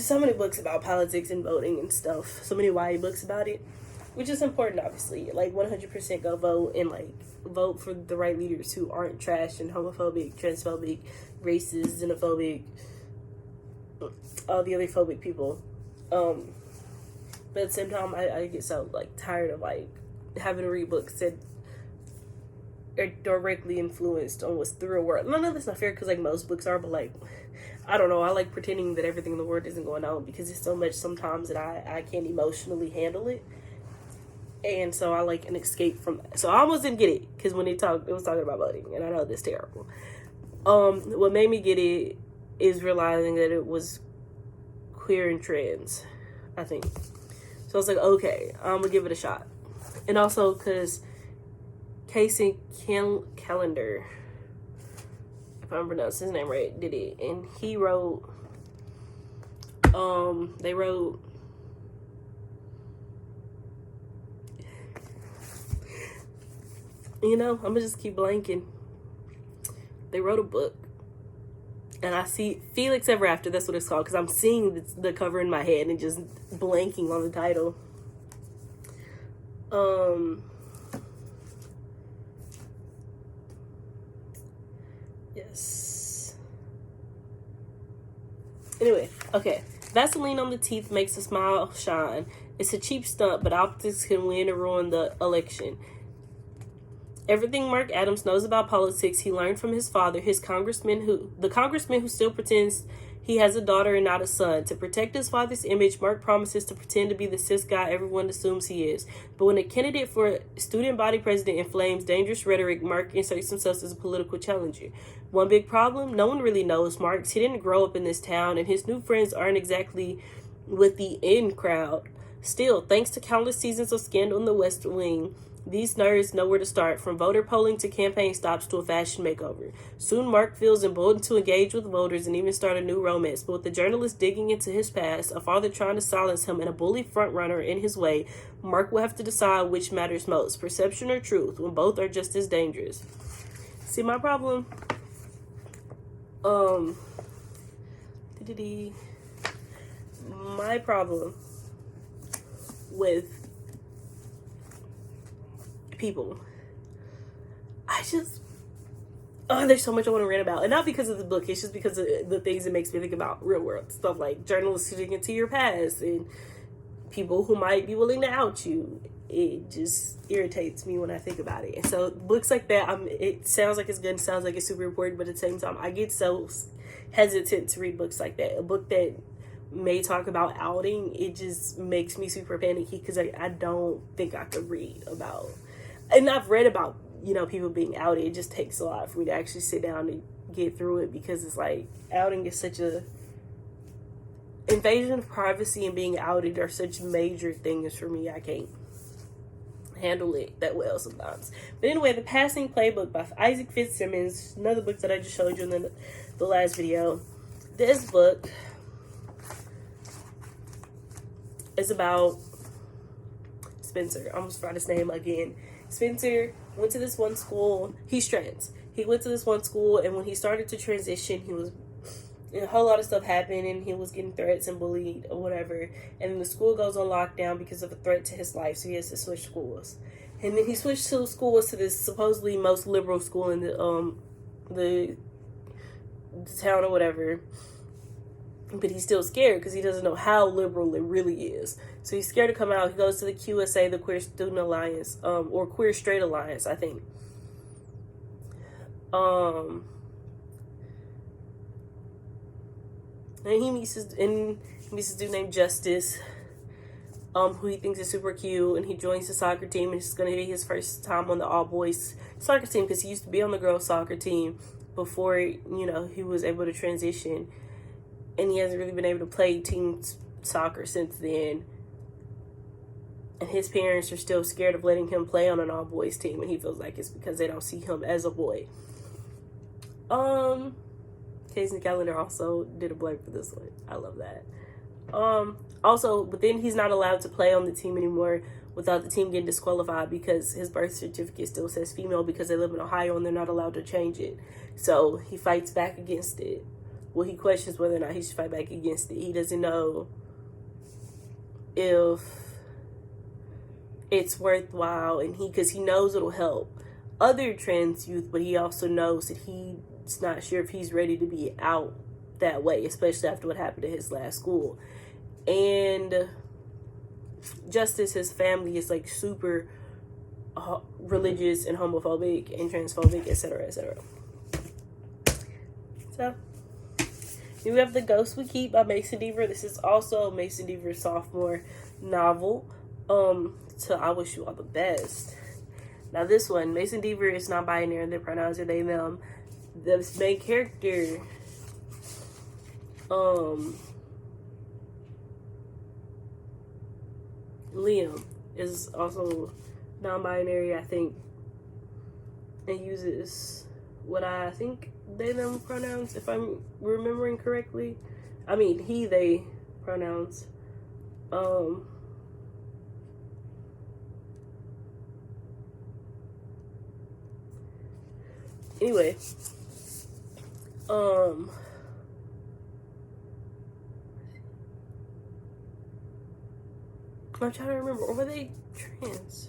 Speaker 1: so many books about politics and voting and stuff. So many YA books about it, which is important, obviously. Like 100% go vote and like vote for the right leaders who aren't trash and homophobic, transphobic, racist, xenophobic, all the other phobic people. But at the same time, I get so like tired of like having to read books that are directly influenced on what's through a world. No, that's not fair because like most books are, but like I don't know. I like pretending that everything in the world isn't going on because it's so much sometimes that I can't emotionally handle it. And so I like an escape from that. So I almost didn't get it because when it was talking about voting, and I know that's terrible. What made me get it is realizing that it was queer and trans, I think. So I was like, okay, I'm gonna give it a shot. And also because Casey Calendar, if I'm pronouncing his name right, did it, and he wrote. They wrote. You know, I'm gonna just keep blanking. They wrote a book, and I see Felix Ever After. That's what it's called because I'm seeing the cover in my head and just blanking on the title. Yes. Anyway, okay. Vaseline on the teeth makes a smile shine. It's a cheap stunt, but optics can win or ruin the election. Everything Mark Adams knows about politics, he learned from his father, the congressman who still pretends he has a daughter and not a son. To protect his father's image, Mark promises to pretend to be the cis guy everyone assumes he is. But when a candidate for student body president inflames dangerous rhetoric, Mark inserts himself as a political challenger. One big problem? No one really knows Mark. He didn't grow up in this town, and his new friends aren't exactly with the in crowd. Still, thanks to countless seasons of Scandal in the West Wing, these nerds know where to start, from voter polling to campaign stops to a fashion makeover. Soon Mark feels emboldened to engage with voters and even start a new romance, but with the journalist digging into his past, a father trying to silence him, and a bully frontrunner in his way, Mark will have to decide which matters most, perception or truth, when both are just as dangerous. See, my problem? My problem with people. oh, there's so much I want to read about. And not because of the book, it's just because of the things it makes me think about real world stuff, like journalists who dig into your past and people who might be willing to out you. It just irritates me when I think about it. And so books like that, it sounds like it's good, sounds like it's super important, but at the same time, I get so hesitant to read books like that. A book that may talk about outing, it just makes me super panicky because I don't think I could read about. And I've read about, you know, people being outed. It just takes a lot for me to actually sit down and get through it, because it's like outing is such a invasion of privacy, and being outed are such major things for me. I can't handle it that well sometimes. But anyway, The Passing Playbook by Isaac Fitzsimmons, another book that I just showed you in the last video. This book is about Spencer. I almost forgot his name again. Spencer went to this one school. He's trans. He went to this one school, and when he started to transition, a whole lot of stuff happened, and he was getting threats and bullied or whatever. And then the school goes on lockdown because of a threat to his life, so he has to switch schools. And then he switched to schools, to this supposedly most liberal school in the town or whatever. But he's still scared because he doesn't know how liberal it really is. So he's scared to come out. He goes to the QSA, the Queer Student Alliance, or Queer Straight Alliance, I think. And he meets this dude named Justice, who he thinks is super cute, and he joins the soccer team, and it's going to be his first time on the all-boys soccer team, because he used to be on the girls' soccer team before, you know, he was able to transition, and he hasn't really been able to play team soccer since then, and his parents are still scared of letting him play on an all-boys team, and he feels like it's because they don't see him as a boy. Casey Calendar also did a blurb for this one. I love that. Also, but then he's not allowed to play on the team anymore without the team getting disqualified, because his birth certificate still says female, because they live in Ohio and they're not allowed to change it. So he fights back against it. Well, he questions whether or not he should fight back against it. He doesn't know if it's worthwhile, and because he knows it'll help other trans youth, but he also knows that he's not sure if he's ready to be out that way, especially after what happened at his last school. And Justice, his family is like super religious and homophobic and transphobic, etc., etc. So we have The Ghost We Keep by Mason Deaver. This is also Mason Deaver's sophomore novel. So I wish you all the best. Now this one, Mason Deaver is non-binary. Their pronouns are they, them. The main character, Liam, is also non-binary, I think, and uses what I think they, them pronouns, if I'm remembering correctly. I mean, he, they pronouns. Anyway, I'm trying to remember, or were they trans?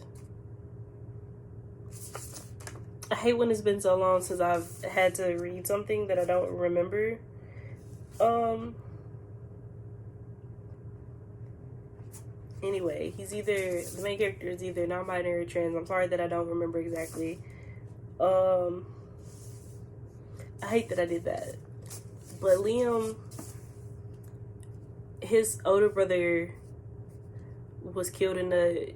Speaker 1: I hate when it's been so long since I've had to read something that I don't remember. Anyway, the main character is either non-binary or trans. I'm sorry that I don't remember exactly. I hate that I did that. But Liam, his older brother was killed in a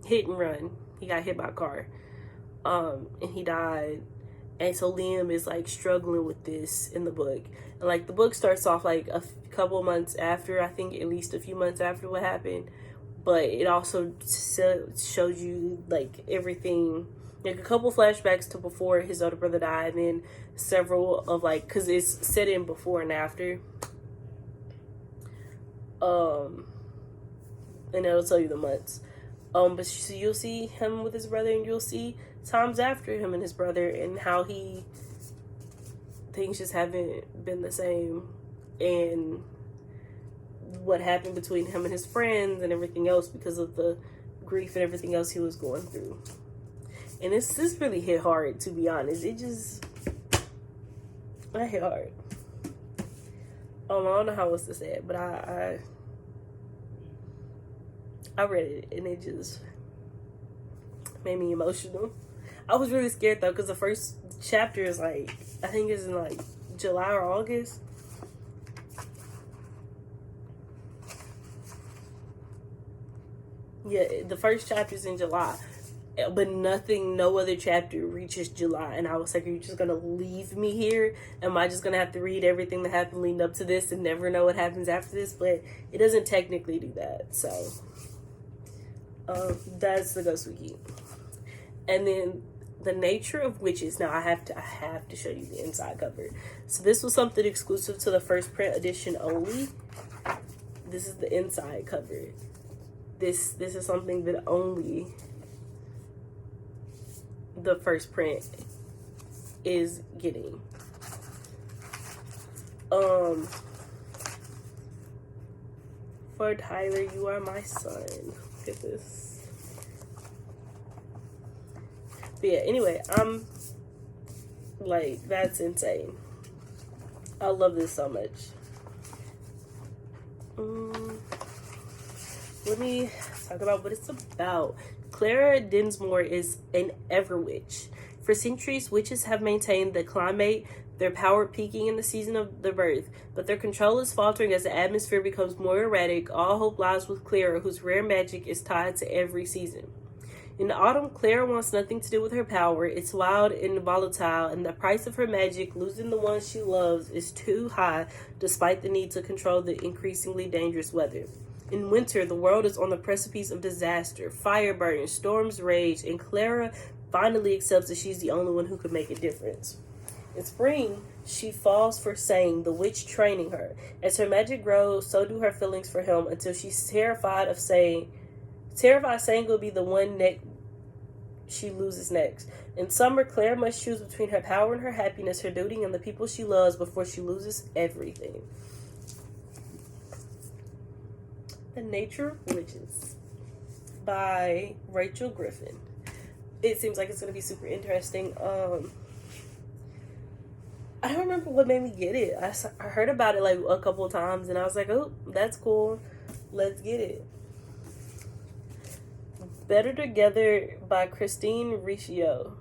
Speaker 1: hit and run. He got hit by a car. And he died. And so Liam is like struggling with this in the book. And like the book starts off like a couple months after, I think at least a few months after what happened. But it also shows you like everything, like a couple flashbacks to before his older brother died, and then several of like, because it's set in before and after. And it'll tell you the months. But so you'll see him with his brother, and you'll see times after him and his brother, and how things just haven't been the same, and what happened between him and his friends and everything else because of the grief and everything else he was going through. And this really hit hard, to be honest. I hit hard. I don't know how else to say it, but I read it and it just made me emotional. I was really scared though, because the first chapter is like, I think it's in like July or August. Yeah, the first chapter is in July, but no other chapter reaches July. And I was like, are you just gonna leave me here? Am I just gonna have to read everything that happened leading up to this and never know what happens after this? But it doesn't technically do that. So that's the Ghost Wiki. And then the Nature of Witches. Now I have to show you the inside cover. So this was something exclusive to the first print edition only. This is the inside cover. This is something that only the first print is getting. For Tyler, you are my son. Look at this. But yeah, anyway, I'm like, that's insane. I love this so much. Let me talk about what it's about. Clara Dinsmore is an Everwitch. For centuries, witches have maintained the climate, their power peaking in the season of their birth, but their control is faltering as the atmosphere becomes more erratic. All hope lies with Clara, whose rare magic is tied to every season. In the autumn, Clara wants nothing to do with her power. It's wild and volatile, and the price of her magic, losing the ones she loves, is too high, despite the need to control the increasingly dangerous weather. In winter, the world is on the precipice of disaster. Fire burns, storms rage, and Clara finally accepts that she's the only one who could make a difference. In spring, she falls for Sang, the witch training her. As her magic grows, so do her feelings for him, until she's terrified Sang will be the one she loses next. In summer, Clara must choose between her power and her happiness, her duty and the people she loves, before she loses everything. The Nature of Witches by Rachel Griffin. It seems like it's going to be super interesting. I don't remember what made me get it. I heard about it like a couple of times and I was like, oh, that's cool. Let's get it. Better Together by Christine Riccio.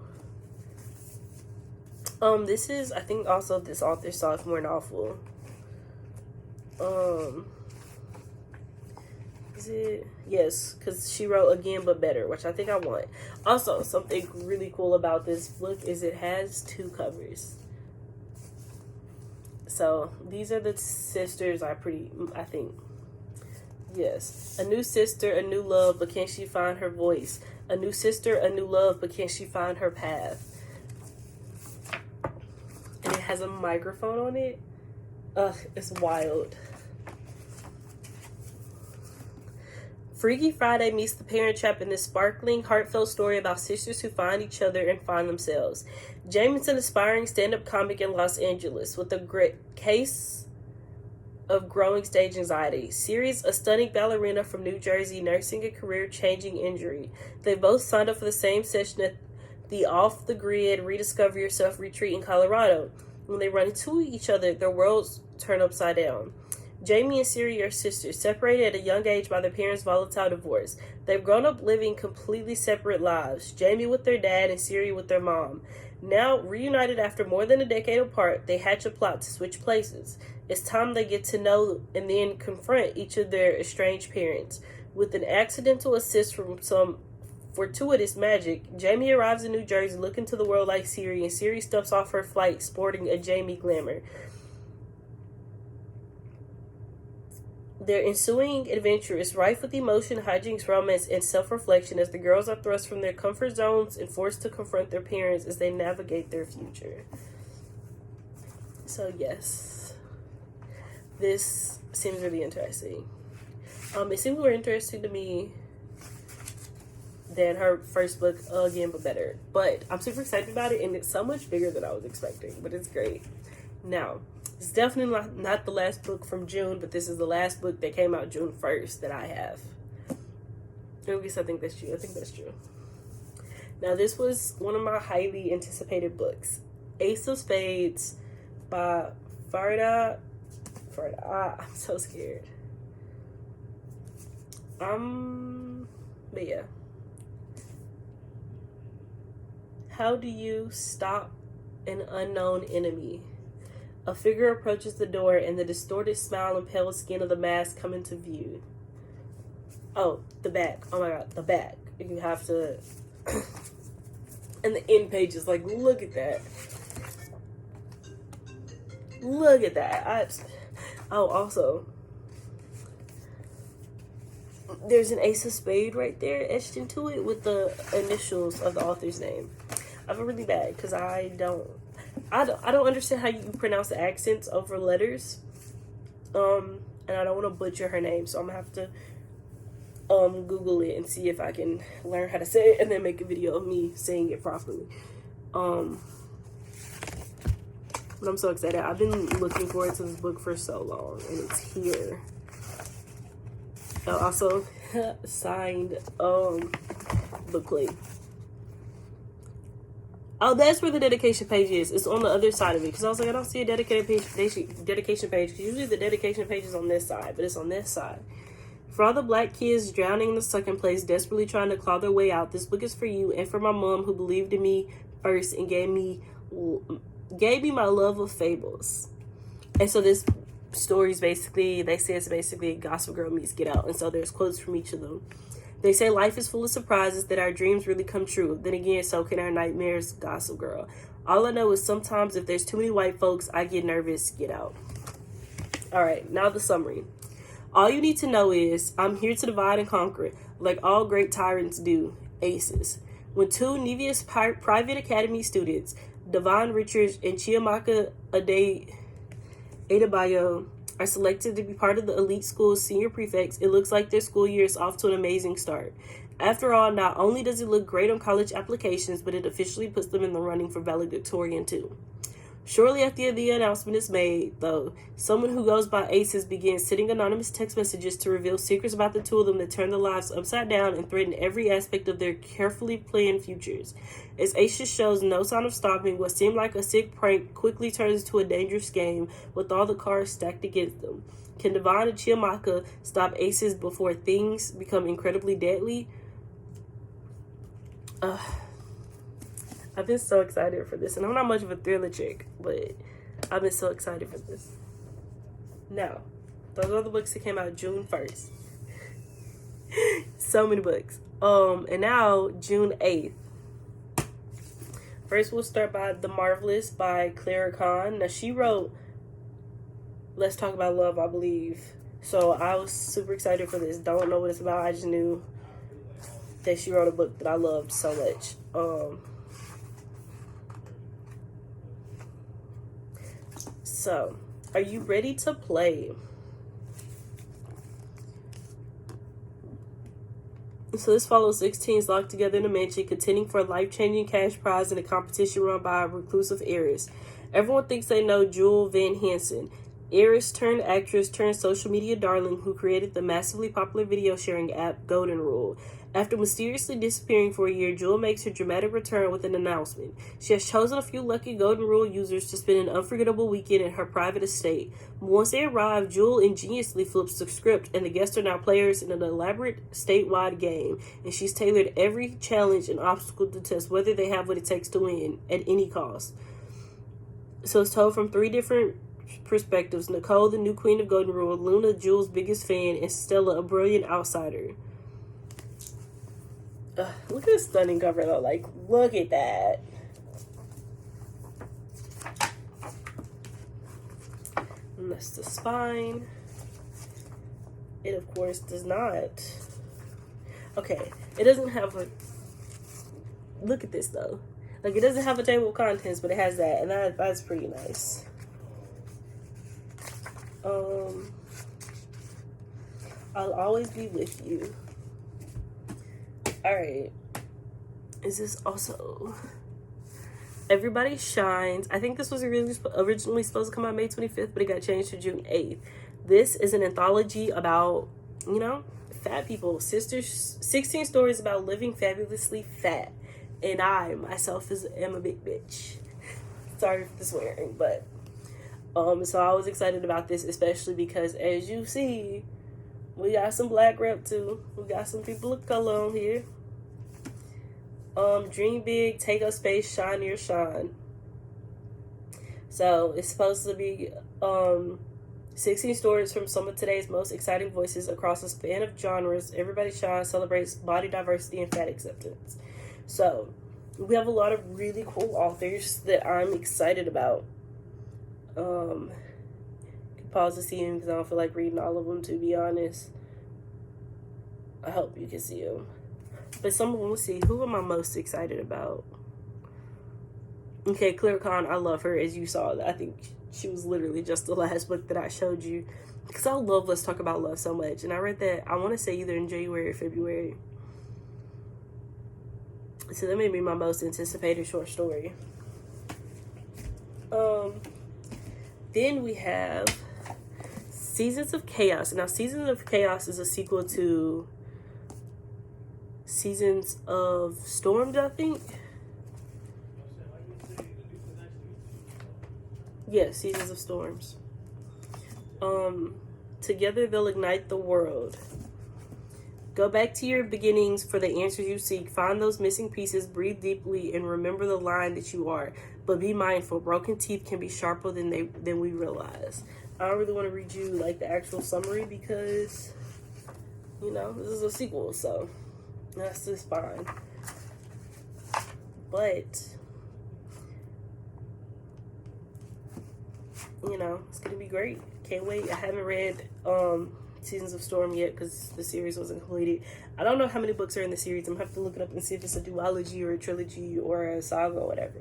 Speaker 1: This is, I think, also this author's sophomore novel. Is it? Yes, because she wrote Again But Better, which I think I want. Also, something really cool about this book is it has 2 covers. So, these are the sisters I think. Yes. A new sister, a new love, but can she find her voice? A new sister, a new love, but can she find her path? And it has a microphone on it. Ugh, it's wild. Freaky Friday meets The Parent Trap in this sparkling, heartfelt story about sisters who find each other and find themselves. Jamie's an aspiring stand-up comic in Los Angeles with a great case of growing stage anxiety. Siri's a stunning ballerina from New Jersey nursing a career-changing injury. They both signed up for the same session at the off-the-grid Rediscover Yourself retreat in Colorado. When they run into each other, their worlds turn upside down. Jamie and Siri are sisters, separated at a young age by their parents' volatile divorce. They've grown up living completely separate lives, Jamie with their dad and Siri with their mom. Now, reunited after more than a decade apart, they hatch a plot to switch places. It's time they get to know and then confront each of their estranged parents. With an accidental assist from some fortuitous magic, Jamie arrives in New Jersey looking to the world like Siri, and Siri steps off her flight sporting a Jamie glamour. Their ensuing adventure is rife with emotion, hijinks, romance, and self-reflection as the girls are thrust from their comfort zones and forced to confront their parents as they navigate their future. So yes, this seems really interesting. It seems more interesting to me than her first book, Again But Better. But I'm super excited about it, and it's so much bigger than I was expecting, but it's great. Now, it's definitely not the last book from June, but this is the last book that came out June 1st that I have. Or at least I think that's true. Now, this was one of my highly anticipated books. Ace of Spades by Farida. I'm so scared. But yeah. How do you stop an unknown enemy? A figure approaches the door and the distorted smile and pale skin of the mask come into view. Oh, the back. Oh my god, the back. You have to... and the end pages, like, look at that. Look at that. Oh, also, there's an ace of spade right there etched into it with the initials of the author's name. I feel really bad because I don't understand how you pronounce the accents over letters. And I don't want to butcher her name, so I'm gonna have to Google it and see if I can learn how to say it and then make a video of me saying it properly. But I'm so excited. I've been looking forward to this book for so long, and it's here. Also, signed booklet. Oh, that's where the dedication page is. It's on the other side of it. Because I was like, I don't see a dedication page. Because usually the dedication page is on this side. But it's on this side. For all the black kids drowning in the sucking place, desperately trying to claw their way out, this book is for you. And for my mom, who believed in me first and gave me my love of fables. And so this story is basically, they say it's basically Gossip Girl meets Get Out. And so there's quotes from each of them. They say life is full of surprises, that our dreams really come true. Then again, so can our nightmares, Gossip Girl. All I know is sometimes if there's too many white folks, I get nervous. Get out. All right, now the summary. All you need to know is I'm here to divide and conquer, like all great tyrants do. Aces. When two Nevius Private Academy students, Devon Richards and Chiamaka Adebayo, are selected to be part of the elite school's senior prefects, it looks like their school year is off to an amazing start. After all, not only does it look great on college applications, but it officially puts them in the running for valedictorian too. Shortly after the announcement is made, though, someone who goes by Aces begins sending anonymous text messages to reveal secrets about the two of them that turn their lives upside down and threaten every aspect of their carefully planned futures. As Aces shows no sign of stopping, what seemed like a sick prank quickly turns into a dangerous game with all the cards stacked against them. Can Devon and Chiamaka stop Aces before things become incredibly deadly? I've been so excited for this, and I'm not much of a thriller chick, but I've been so excited for this. Now, those are the books that came out June 1st. So many books. And now, June 8th. First, we'll start by The Marvelous by Clara Khan. Now, she wrote Let's Talk About Love, I believe. So, I was super excited for this. Don't know what it's about. I just knew that she wrote a book that I loved so much. So, are you ready to play? So this follows 6 teens locked together in a mansion, contending for a life-changing cash prize in a competition run by a reclusive heiress. Everyone thinks they know Jewel Van Hansen, heiress turned actress turned social media darling who created the massively popular video sharing app Golden Rule. After mysteriously disappearing for a year, Jewel makes her dramatic return with an announcement. She has chosen a few lucky Golden Rule users to spend an unforgettable weekend at her private estate. Once they arrive, Jewel ingeniously flips the script, and the guests are now players in an elaborate statewide game, and she's tailored every challenge and obstacle to test whether they have what it takes to win, at any cost. So it's told from 3 different perspectives: Nicole, the new queen of Golden Rule; Luna, Jewel's biggest fan; and Stella, a brilliant outsider. Look at this stunning cover though. Like, look at that. And that's the spine. It of course does not. Okay, it doesn't have a. Look at this though. Like, it doesn't have a table of contents, but it has that, and that's pretty nice. I'll always be with you. Alright. Is this also Everybody Shines? I think this was originally supposed to come out May 25th, but it got changed to June 8th. This is an anthology about, fat people. 16 stories about living fabulously fat. And I, myself, am a big bitch. Sorry for the swearing, but so I was excited about this, especially because, as you see, we got some black rep too. We got some people of color on here. Dream big, take up space, shine your shine. So it's supposed to be 16 stories from some of today's most exciting voices across a span of genres. Everybody Shine celebrates body diversity and fat acceptance. So we have a lot of really cool authors that I'm excited about. Can pause to see them because I don't feel like reading all of them, to be honest. I hope you can see them. But some of them, we'll see. Who am I most excited about? Okay, Claire Kahn, I love her, as you saw. I think she was literally just the last book that I showed you. Because I love Let's Talk About Love so much. And I read that, I want to say either in January or February. So that may be my most anticipated short story. Then we have Seasons of Chaos. Now, Seasons of Chaos is a sequel to Seasons of Storms, I think. Yeah, Seasons of Storms. Together they'll ignite the world. Go back to your beginnings for the answers you seek. Find those missing pieces, breathe deeply, and remember the lion that you are. But be mindful, broken teeth can be sharper than we realize. I don't really want to read you like the actual summary because, you know, this is a sequel, so that's just fine. But, you know, it's gonna be great. Can't wait. I haven't read Seasons of Storm yet because the series wasn't completed. I don't know how many books are in the series. I'm gonna have to look it up and see if it's a duology or a trilogy or a saga or whatever.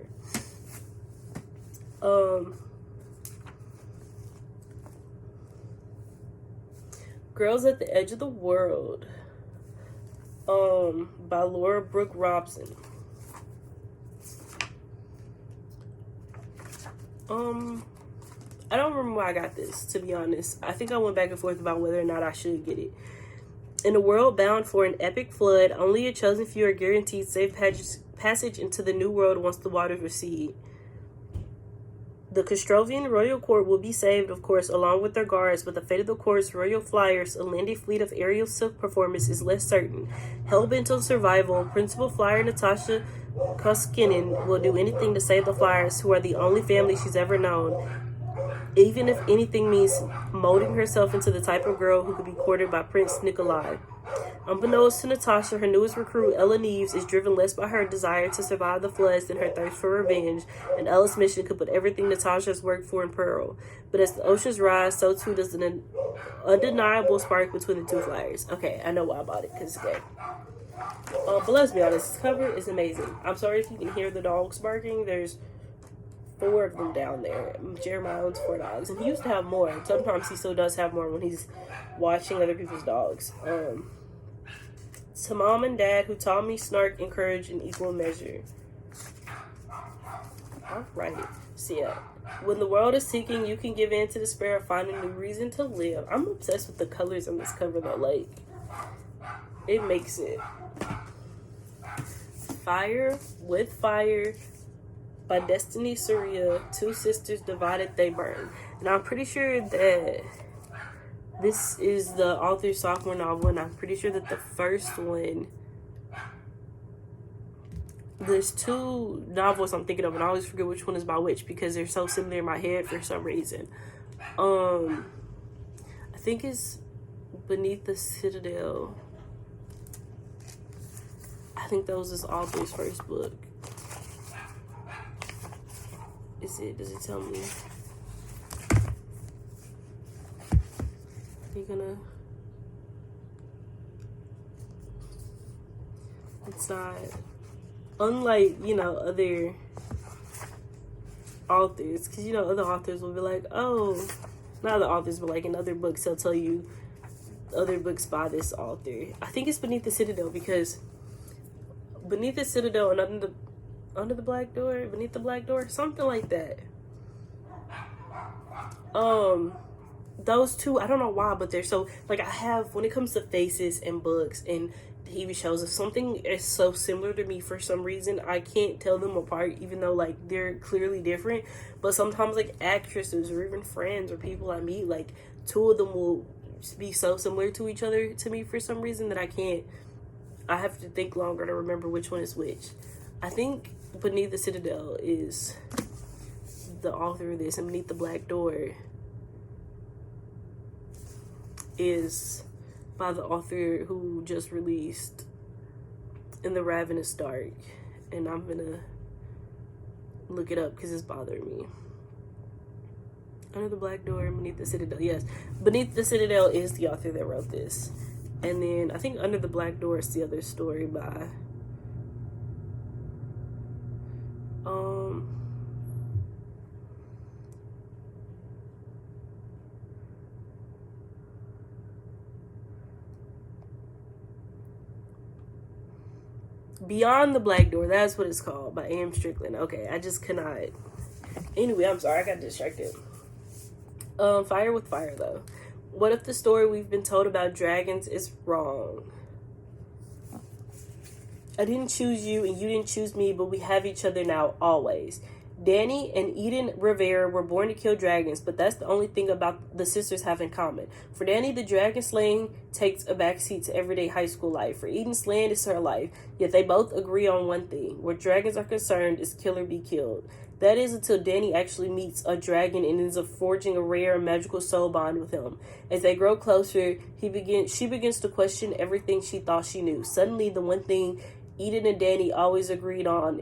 Speaker 1: Girls at the Edge of the World, by Laura Brooke Robson. I don't remember why I got this, to be honest. I think I went back and forth about whether or not I should get it. In a world bound for an epic flood, only a chosen few are guaranteed safe passage into the new world once the waters recede. The Castrovian royal court will be saved, of course, along with their guards, but the fate of the court's royal flyers, a landy fleet of aerial silk performers, is less certain. Hell-bent on survival, principal flyer Natasha Koskinen will do anything to save the flyers, who are the only family she's ever known, even if anything means molding herself into the type of girl who could be courted by Prince Nikolai. Unbeknownst to Natasha, her newest recruit, Ella Neves, is driven less by her desire to survive the floods than her thirst for revenge, and Ella's mission could put everything Natasha has worked for in peril. But as the oceans rise, so too does an undeniable spark between the two flyers. Okay, I know why I bought it, because it's gay. But let's be honest, this cover is amazing. I'm sorry if you can hear the dogs barking. There's 4 of them down there. Jeremiah owns 4 dogs, and he used to have more. Sometimes he still does have more when he's watching other people's dogs. To mom and dad who taught me snark and courage in equal measure. Alright. So yeah. When the world is seeking, you can give in to despair or find a new reason to live. I'm obsessed with the colors on this cover though. Like, it makes it. Fire with Fire by Destiny Surya. 2 sisters divided, they burn. And I'm pretty sure that this is the author's sophomore novel, and I'm pretty sure that the first one, there's 2 novels I'm thinking of, and I always forget which one is by which because they're so similar in my head for some reason. I think it's Beneath the Citadel. I think that was this author's first book. Does it tell me? You're gonna, it's not, unlike, you know, other authors, because, you know, other authors will be like, oh, not other authors, but like in other books, they'll tell you other books by this author. I think it's Beneath the Citadel, because Beneath the Citadel and Under the Black Door, Beneath the Black Door, something like that. Those 2, I don't know why, but they're so, like, I have, when it comes to faces and books and TV shows. If something is so similar to me for some reason, I can't tell them apart, even though like they're clearly different. But sometimes like actresses or even friends or people I meet, like two of them will be so similar to each other to me for some reason that I have to think longer to remember which one is which. I think Beneath the Citadel is the author of this, and Beneath the Black Door is by the author who just released In the Ravenous Dark. And I'm gonna look it up because it's bothering me. Under the Black Door, Beneath the Citadel. Yes, Beneath the Citadel is the author that wrote this. And then I think Under the Black Door is the other story by Beyond the Black Door. That's what it's called, by A.M. Strickland. Okay, I just cannot. Anyway, I'm sorry, I got distracted. Fire with Fire, though. What if the story we've been told about dragons is wrong? I didn't choose you and you didn't choose me, but we have each other now, always. Danny and Eden Rivera were born to kill dragons, but that's the only thing about the sisters have in common. For Danny, the dragon slaying takes a backseat to everyday high school life. For Eden, slaying is her life, yet they both agree on one thing. Where dragons are concerned is kill or be killed. That is until Danny actually meets a dragon and ends up forging a rare magical soul bond with him. As they grow closer, she begins to question everything she thought she knew. Suddenly, the one thing Eden and Danny always agreed on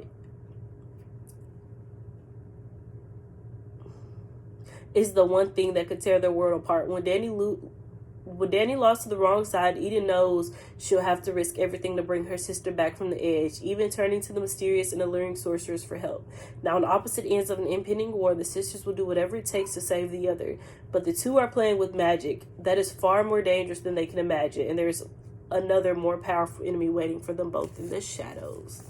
Speaker 1: is the one thing that could tear their world apart. When Danny lost to the wrong side, Eden knows she'll have to risk everything to bring her sister back from the edge, even turning to the mysterious and alluring sorcerers for help. Now, on opposite ends of an impending war, the sisters will do whatever it takes to save the other. But the two are playing with magic that is far more dangerous than they can imagine, and there's another more powerful enemy waiting for them both in the shadows.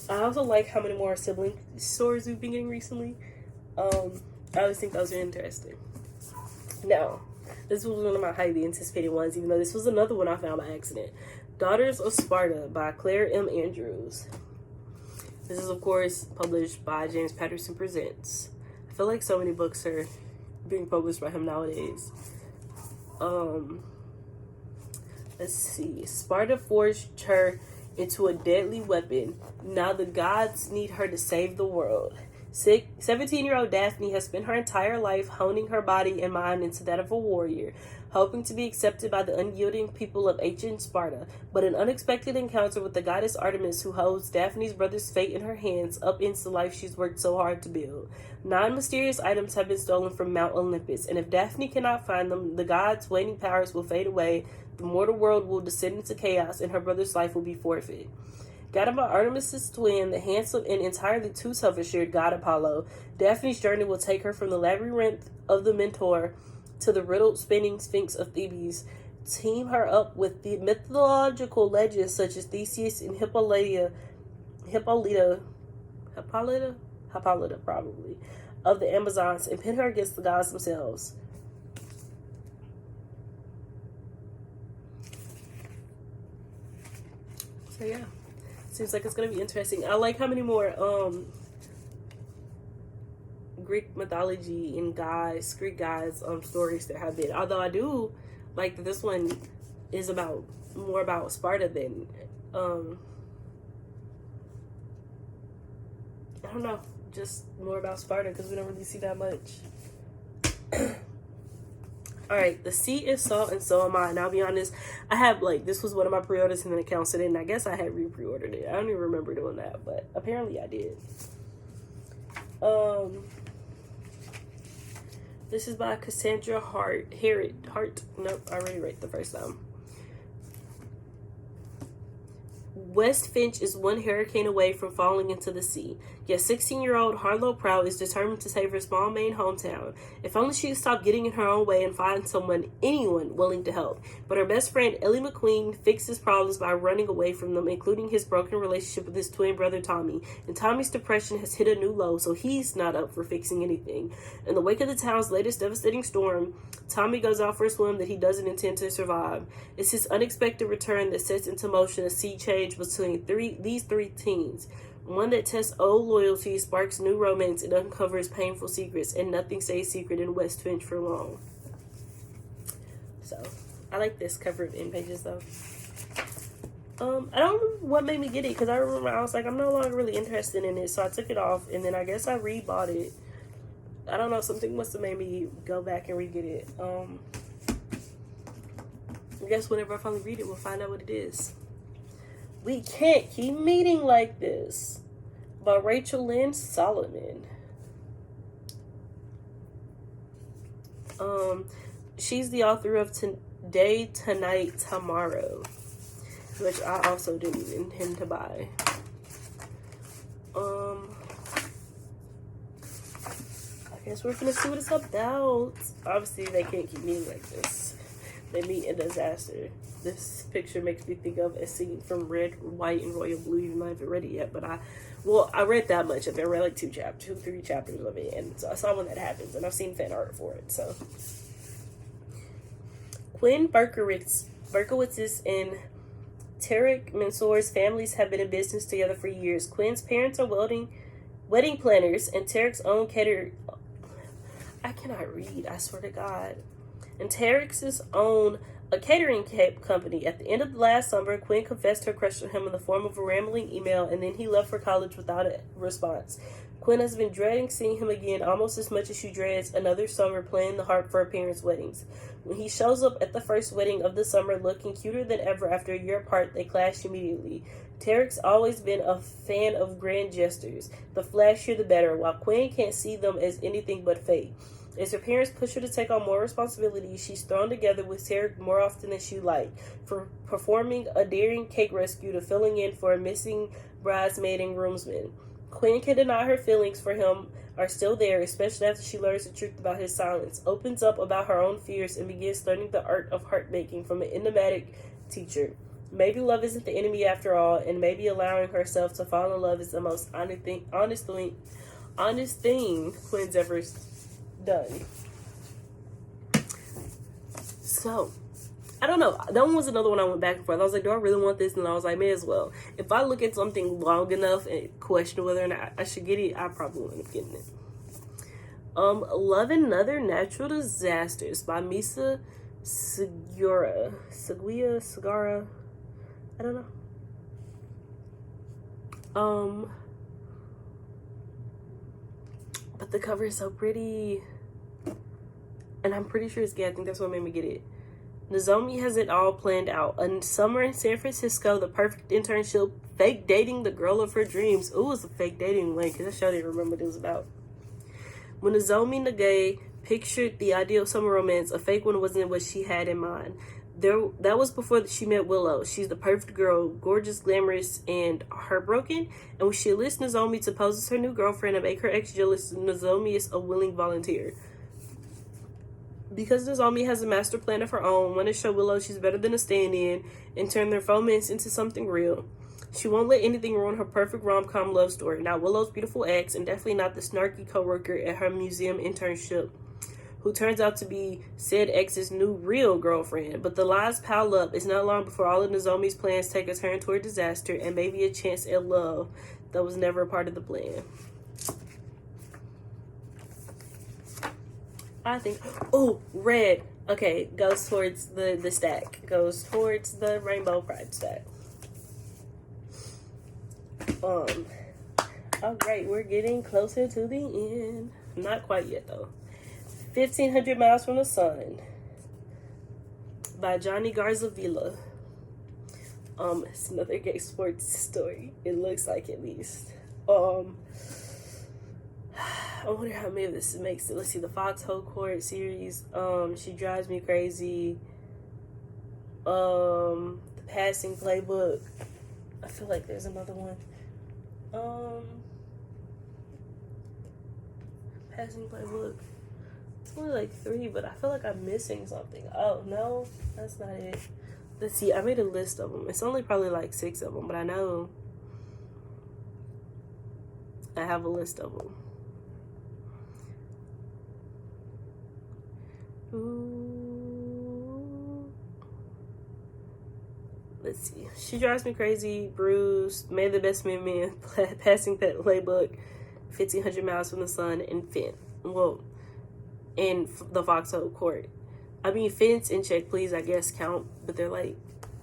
Speaker 1: I also like how many more sibling stories we've been getting recently. I always think those are interesting. Now, this was one of my highly anticipated ones, even though this was another one I found by accident. Daughters of Sparta by Claire M. Andrews. This is, of course, published by James Patterson Presents. I feel like so many books are being published by him nowadays. Let's see. Sparta forged her into a deadly weapon. Now the gods need her to save the world. 17-year-old Daphne has spent her entire life honing her body and mind into that of a warrior, hoping to be accepted by the unyielding people of ancient Sparta. But an unexpected encounter with the goddess Artemis, who holds Daphne's brother's fate in her hands, upends the life she's worked so hard to build. 9 mysterious items have been stolen from Mount Olympus, and if Daphne cannot find them, the gods' waning powers will fade away, the mortal world will descend into chaos, and her brother's life will be forfeit. Guided by Artemis' twin, the handsome and entirely too self-assured god Apollo, Daphne's journey will take her from the labyrinth of the Mentor to the riddled spinning sphinx of Thebes. Team her up with the mythological legends such as Theseus and Hippolyta probably, of the Amazons, and pin her against the gods themselves. So yeah. Seems like it's going to be interesting. I like how many more Greek mythology and Greek gods stories there have been. Although I do like that this one is more about Sparta than I don't know, just more about Sparta because we don't really see that much. Alright, The Sea is Salt and So Am I. And I'll be honest, I have, this was one of my pre-orders and then it counted in. I guess I had re-pre-ordered it. I don't even remember doing that, but apparently I did. This is by Cassandra Hart. Nope, I already read the first time. West Finch is one hurricane away from falling into the sea. Yet 16-year-old Harlow Prout is determined to save her small Maine hometown. If only she could stop getting in her own way and find anyone willing to help. But her best friend, Ellie McQueen, fixes problems by running away from them, including his broken relationship with his twin brother Tommy. And Tommy's depression has hit a new low, so he's not up for fixing anything. In the wake of the town's latest devastating storm, Tommy goes out for a swim that he doesn't intend to survive. It's his unexpected return that sets into motion a sea change between these three teens. One that tests old loyalty, sparks new romance, and uncovers painful secrets, and nothing stays secret in West Finch for long. So, I like this cover of end pages, though. I don't remember what made me get it, because I remember I was like, I'm no longer really interested in it, so I took it off, and then I guess I rebought it. I don't know, something must have made me go back and re-get it. I guess whenever I finally read it, we'll find out what it is. We Can't Keep Meeting Like This by Rachel Lynn Solomon. She's the author of Today, Tonight, Tomorrow, which I also didn't intend to buy. I guess we're gonna see what it's about. Obviously, they can't keep meeting like this. They meet in disaster. This picture makes me think of a scene from Red, White, and Royal Blue. Even though I haven't read it yet, but I read that much of it. I read like 3 chapters of it, and so I saw when that happens, and I've seen fan art for it. So, Quinn Berkowitz's and Tarek Mansour's families have been in business together for years. Quinn's parents are wedding planners, and Tarek's own caterer. I cannot read. I swear to God. And Tarek's own a catering company. At the end of the last summer, Quinn confessed her crush on him in the form of a rambling email, and then he left for college without a response. Quinn has been dreading seeing him again almost as much as she dreads another summer playing the harp for her parents' weddings. When he shows up at the first wedding of the summer looking cuter than ever after a year apart, they clash immediately. Tarek's always been a fan of grand gestures. The flashier the better, while Quinn can't see them as anything but fate. As her parents push her to take on more responsibilities, she's thrown together with Tarek more often than she'd like, from performing a daring cake rescue to filling in for a missing bridesmaid and groomsman. Quinn can deny her feelings for him are still there, especially after she learns the truth about his silence, opens up about her own fears, and begins learning the art of heartmaking from an enigmatic teacher. Maybe love isn't the enemy after all, and maybe allowing herself to fall in love is the most honest thing Quinn's ever done. So, I don't know. That one was another one I went back and forth. I was like, do I really want this? And I was like, may as well. If I look at something long enough and question whether or not I should get it, I probably will end up getting it. Love and Other Natural Disasters by Misa Segura. Segura. I don't know. But the cover is so pretty. And I'm pretty sure it's gay. I think that's what made me get it. Nozomi has it all planned out. A summer in San Francisco, the perfect internship, fake dating the girl of her dreams. Ooh, it's a fake dating one, because I sure didn't remember what it was about. When Nozomi Nagay pictured the ideal summer romance, a fake one wasn't what she had in mind. That was before she met Willow. She's the perfect girl, gorgeous, glamorous, and heartbroken. And when she enlists Nozomi to pose as her new girlfriend and make her ex jealous, Nozomi is a willing volunteer. Because Nozomi has a master plan of her own, want to show Willow she's better than a stand-in and turn their romance into something real. She won't let anything ruin her perfect rom-com love story. Not Willow's beautiful ex, and definitely not the snarky co-worker at her museum internship, who turns out to be said ex's new real girlfriend. But the lies pile up. It's not long before all of Nozomi's plans take a turn toward disaster and maybe a chance at love that was never a part of the plan. I think, red. Okay, goes towards the stack. Goes towards the Rainbow Pride stack. Alright, we're getting closer to the end. Not quite yet, though. 1,500 Miles from the Sun by Johnny Garzavilla. It's another gay sports story. It looks like, at least. I wonder how many of this makes it. Let's see, the Foxhole Court series. She Drives Me Crazy. The Passing Playbook. I feel like there's another one. passing playbook. It's only like 3, but I feel like I'm missing something. Oh, no, that's not it. Let's see. I made a list of them. It's only probably like 6 of them, but I know I have a list of them. Ooh. Let's see. She drives me crazy. Bruised. Made the best man. Passing playbook. 1,500 miles from the sun. And Finn. Well, in the Foxhole Court. I mean, Fence and Check Please, I guess, count, but they're like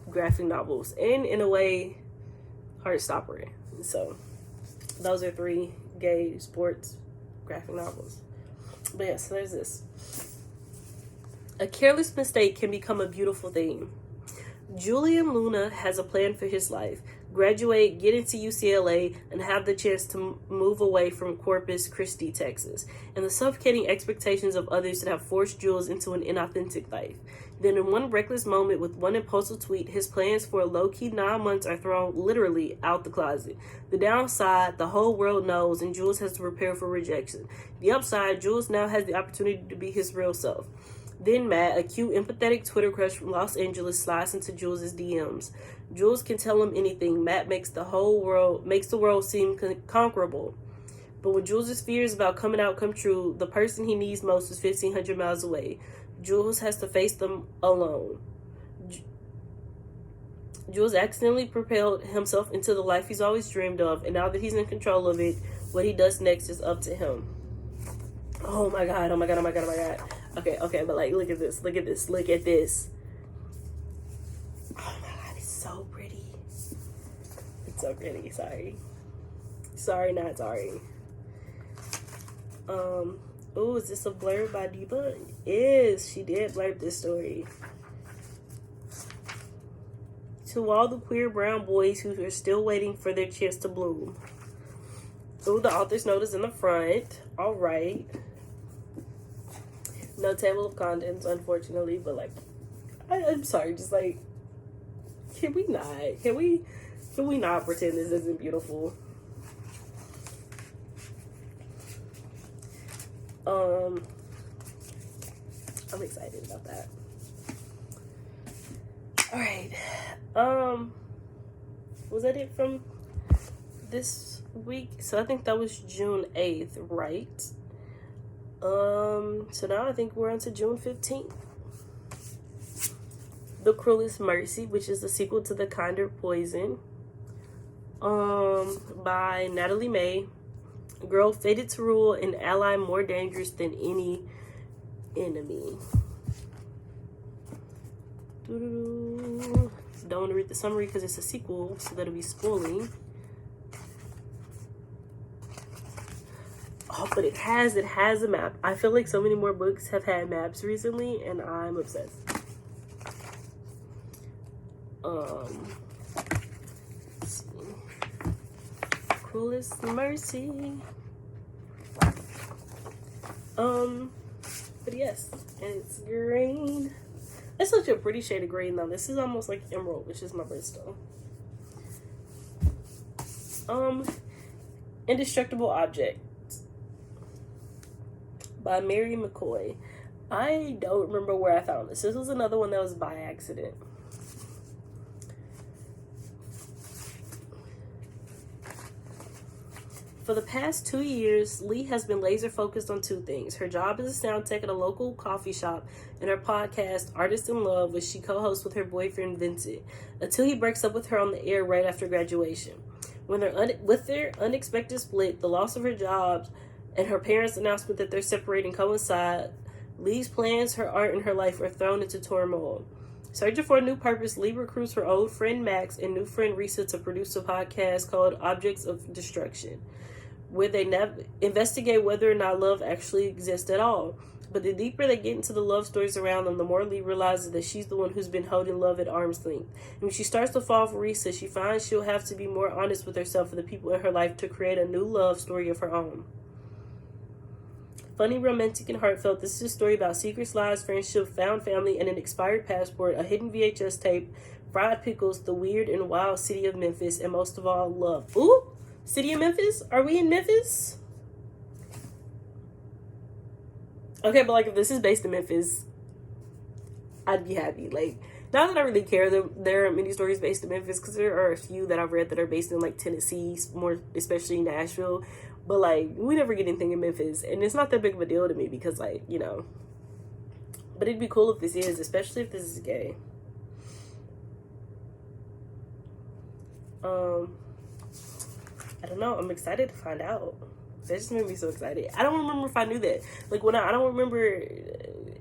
Speaker 1: graphic novels and, in a way, Heartstopper. So, those are 3 gay sports graphic novels. But yeah, so there's this. A careless mistake can become a beautiful thing. Julian Luna has a plan for his life. Graduate, get into UCLA, and have the chance to move away from Corpus Christi, Texas, and the suffocating expectations of others that have forced Jules into an inauthentic life. Then in one reckless moment with one impulsive tweet, his plans for a low-key 9 months are thrown literally out the closet. The downside, the whole world knows, and Jules has to prepare for rejection. The upside, Jules now has the opportunity to be his real self. Then Matt, a cute, empathetic Twitter crush from Los Angeles, slides into Jules' DMs. Jules can tell him anything. Matt makes the world seem conquerable. But when Jules' fears about coming out come true, the person he needs most is 1,500 miles away. Jules has to face them alone. Jules accidentally propelled himself into the life he's always dreamed of, and now that he's in control of it, what he does next is up to him. Oh my god, oh my god, oh my god, oh my god. Okay, but like, look at this. Oh my god, it's so pretty. It's so pretty, sorry. Sorry, not sorry. Oh, is this a blurb by Deepa? Is. She did blurb this story. To all the queer brown boys who are still waiting for their chance to bloom. Oh, the author's note is in the front. All right. No table of contents, unfortunately, but like, I'm sorry, just like, can we not pretend this isn't beautiful? I'm excited about that. All right. Was that it from this week? So I think that was June 8th, right? So now I think we're on to June 15th. The Cruelest Mercy, which is the sequel to The Kinder Poison, by Natalie May. Girl fated to rule an ally more dangerous than any enemy. Don't want to read the summary because it's a sequel, so that'll be spoiling. Oh, but it has a map. I feel like so many more books have had maps recently, and I'm obsessed. Let's see. Cruelest Mercy. But yes, and it's green. It's such a pretty shade of green though. This is almost like emerald, which is my birthstone. Indestructible Object by Mary McCoy. I don't remember where I found this. This was another one that was by accident. For the past 2 years, Lee has been laser focused on 2 things. Her job as a sound tech at a local coffee shop and her podcast, Artist in Love, which she co-hosts with her boyfriend, Vincent, until he breaks up with her on the air right after graduation. With their unexpected split, the loss of her job, and her parents' announcement that they're separating coincide, Lee's plans, her art, and her life are thrown into turmoil. Searching for a new purpose, Lee recruits her old friend Max and new friend Risa to produce a podcast called Objects of Destruction, where they investigate whether or not love actually exists at all. But the deeper they get into the love stories around them, the more Lee realizes that she's the one who's been holding love at arm's length. And when she starts to fall for Risa, she finds she'll have to be more honest with herself and the people in her life to create a new love story of her own. Funny, romantic, and heartfelt, this is a story about secrets, lies, friendship, found family, and an expired passport, a hidden VHS tape, fried pickles, the weird and wild city of Memphis, and most of all, love. Ooh! City of Memphis? Are we in Memphis? Okay, but like if this is based in Memphis, I'd be happy. Like, not that I really care that there are many stories based in Memphis, because there are a few that I've read that are based in like Tennessee, more especially Nashville. But like, we never get anything in Memphis, and it's not that big of a deal to me because, like, you know. But it'd be cool if this is, especially if this is gay. I don't know. I'm excited to find out. That just made me so excited. I don't remember if I knew that. Like, when I don't remember,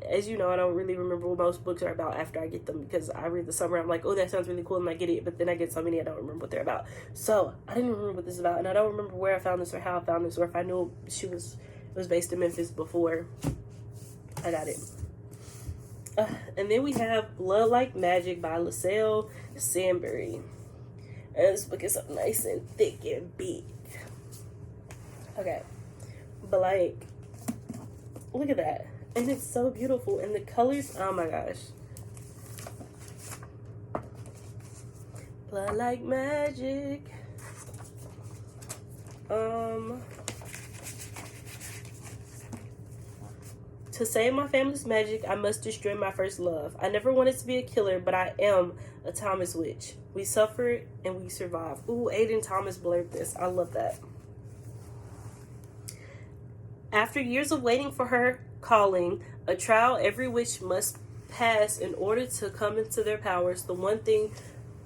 Speaker 1: as you know, I don't really remember what most books are about after I get them, because I read the summer, I'm like, oh, that sounds really cool, and I get it, but then I get so many I don't remember what they're about. So I didn't remember what this is about, and I don't remember where I found this or how I found this, or if I knew it was based in Memphis before I got it. And then we have Blood Like Magic by LaSalle Sandbury. And this book is so nice and thick and big. Okay. But like, look at that. And it's so beautiful. And the colors, oh my gosh. Blood Like Magic. To save my family's magic, I must destroy my first love. I never wanted to be a killer, but I am a Thomas witch. We suffered and we survived. Ooh, Aiden Thomas blurred this. I love that. After years of waiting for her calling, a trial every witch must pass in order to come into their powers, the one thing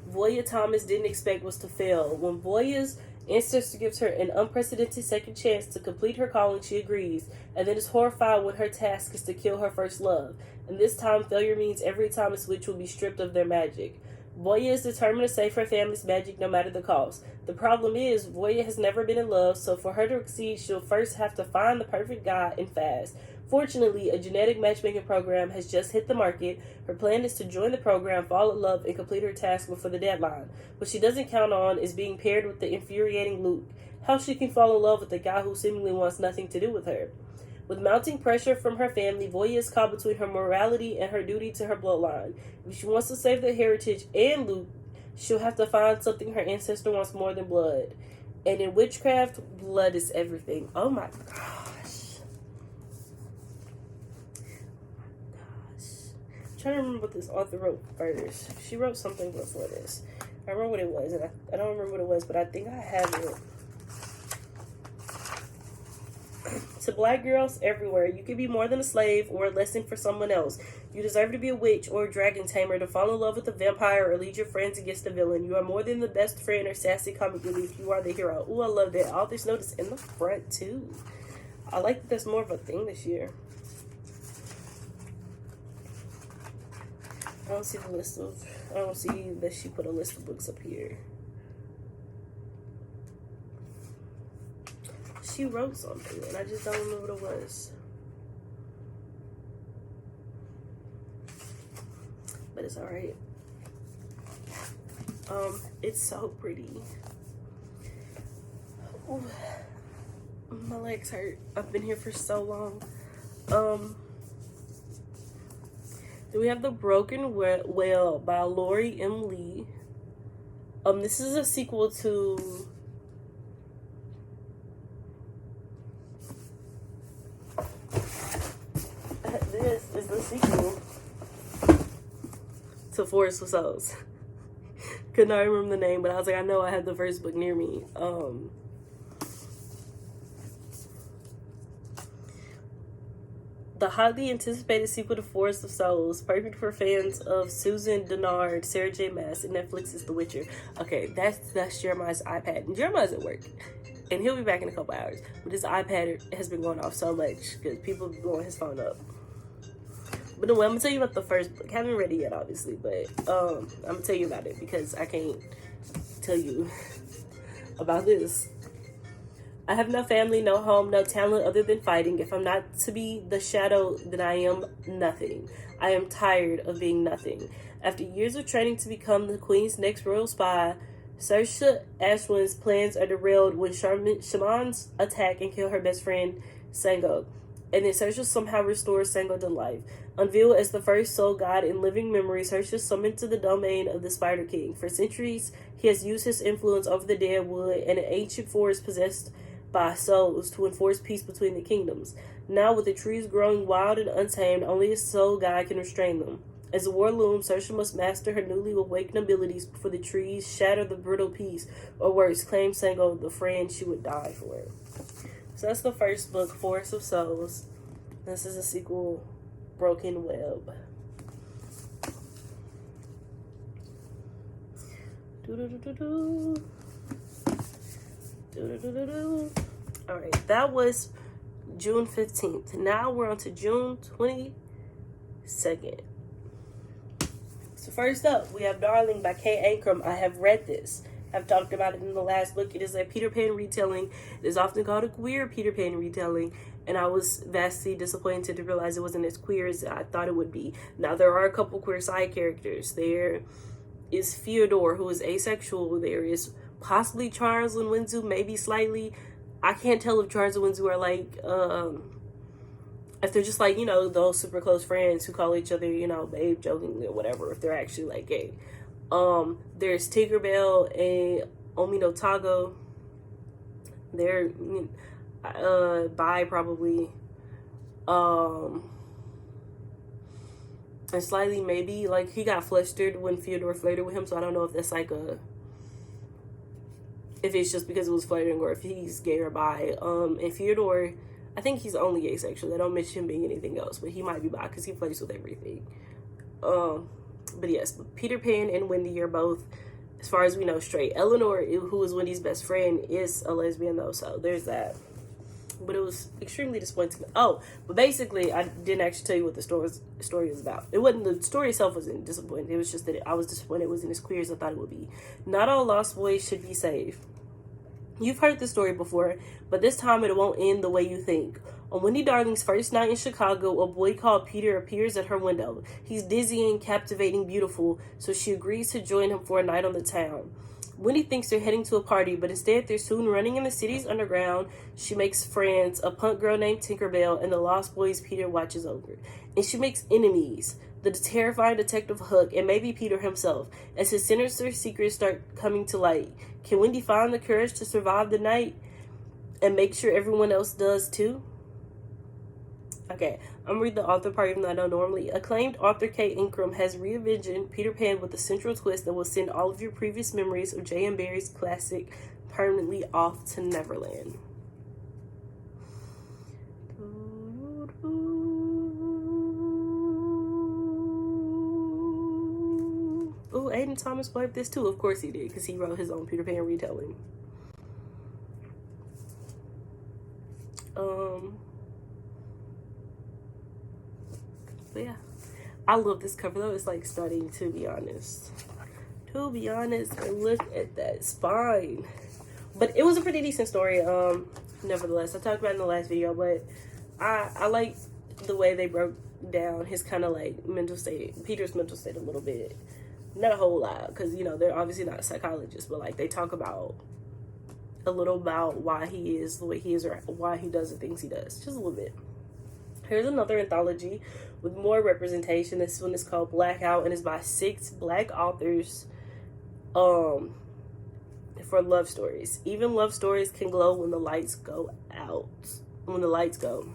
Speaker 1: Voya Thomas didn't expect was to fail. When Voya's ancestor gives her an unprecedented second chance to complete her calling, she agrees, and then is horrified when her task is to kill her first love. And this time, failure means every Thomas witch will be stripped of their magic. Voya is determined to save her family's magic no matter the cost. The problem is, Voya has never been in love, so for her to succeed, she'll first have to find the perfect guy and fast. Fortunately, a genetic matchmaking program has just hit the market. Her plan is to join the program, fall in love, and complete her task before the deadline. What she doesn't count on is being paired with the infuriating Luke. How she can fall in love with a guy who seemingly wants nothing to do with her. With mounting pressure from her family, Voya is caught between her morality and her duty to her bloodline. If she wants to save the heritage and Luke, she'll have to find something her ancestor wants more than blood. And in witchcraft, blood is everything. Oh my gosh. I'm trying to remember what this author wrote first. She wrote something before this. I remember what it was, and I don't remember what it was, but I think I have it. To black girls everywhere, you can be more than a slave or a lesson for someone else. You deserve to be a witch or a dragon tamer, to fall in love with a vampire or lead your friends against a villain. You are more than the best friend or sassy comic relief. You are the hero. Ooh, I love that. Author's note is in the front too. I like that there's more of a thing this year. I don't see that she put a list of books up here. She wrote something, and I just don't remember what it was. But it's alright. It's so pretty. Ooh, my legs hurt. I've been here for so long. Then we have The Broken Whale by Lori M. Lee. This is a sequel to... This is the sequel to Forest with Souls. Could not remember the name, but I was like, I know I had the first book near me. The highly anticipated sequel to Forest of Souls, perfect for fans of Susan Dennard, Sarah J. Maas, and Netflix's The Witcher. Okay, that's Jeremiah's iPad. And Jeremiah's at work, and he'll be back in a couple hours. But his iPad has been going off so much because people be blowing his phone up. But anyway, I'm gonna tell you about the first book. I haven't read it yet, obviously, but I'm gonna tell you about it because I can't tell you about this. I have no family, no home, no talent other than fighting. If I'm not to be the shadow, then I am nothing. I am tired of being nothing. After years of training to become the Queen's next royal spy, Saoirse Ashwin's plans are derailed when shamans attack and kill her best friend, Sango. And then Saoirse somehow restores Sango to life. Unveiled as the first soul god in living memory, Saoirse is summoned to the domain of the Spider King. For centuries, he has used his influence over the dead wood and an ancient forest possessed by souls to enforce peace between the kingdoms. Now, with the trees growing wild and untamed, only a soul guide can restrain them. As the war looms, Saoirse must master her newly awakened abilities before the trees shatter the brittle peace, or worse, claim Sango the friend she would die for. So that's the first book, Forest of Souls. This is a sequel, Broken Web. Alright, that was June 15th. Now we're on to June 22nd. So first up, we have Darling by Kay Ancrum. I have read this. I've talked about it in the last book. It is a Peter Pan retelling. It is often called a queer Peter Pan retelling. And I was vastly disappointed to realize it wasn't as queer as I thought it would be. Now, there are a couple queer side characters. There is Fyodor, who is asexual. There is possibly Charles and Winzu, maybe slightly. I can't tell if Charles and Winzu are like, if they're just like, you know, those super close friends who call each other, you know, babe jokingly or whatever, if they're actually like gay. There's Tinkerbell and Ominotago. They're bi probably. And slightly maybe, like, he got flustered when Fyodor flirted with him, so I don't know if that's like if it's just because it was flirting or if he's gay or bi. And Fyodor, I think he's only asexual. They don't mention him being anything else, but he might be bi because he flirts with everything. But yes, Peter Pan and Wendy are both, as far as we know, straight. Eleanor, who is Wendy's best friend, is a lesbian though, so there's that. But it was extremely disappointing. Oh, but basically, I didn't actually tell you what the story is about. It wasn't, the story itself wasn't disappointing. It was just that I was disappointed it wasn't as queer as I thought it would be. Not all lost boys should be saved. You've heard the story before, but this time it won't end the way you think. On Wendy Darling's first night in Chicago, a boy called Peter appears at her window. He's dizzying, captivating, beautiful, so she agrees to join him for a night on the town. Wendy thinks they're heading to a party, but instead they're soon running in the city's underground. She makes friends, a punk girl named Tinkerbell, and the lost boys Peter watches over. And she makes enemies, the terrifying Detective Hook, and maybe Peter himself, as his sinister secrets start coming to light. Can Wendy find the courage to survive the night and make sure everyone else does too? Okay, I'm reading the author part even though I don't normally. Acclaimed author Kay Ancrum has reimagined Peter Pan with a central twist that will send all of your previous memories of J.M. Barrie's classic permanently off to Neverland. Oh, Aiden Thomas believed this too. Of course he did, because he wrote his own Peter Pan retelling. But yeah, I love this cover though. It's like stunning, to be honest. And look at that spine. But it was a pretty decent story. Nevertheless, I talked about it in the last video, but I like the way they broke down his kind of like mental state, Peter's mental state a little bit. Not a whole lot, because you know they're obviously not psychologists, but like they talk about a little about why he is the way he is, or why he does the things he does, just a little bit. Here's another anthology with more representation. This one is called Blackout and is by 6 Black authors for love stories. Even love stories can glow when the lights go out. When the lights go.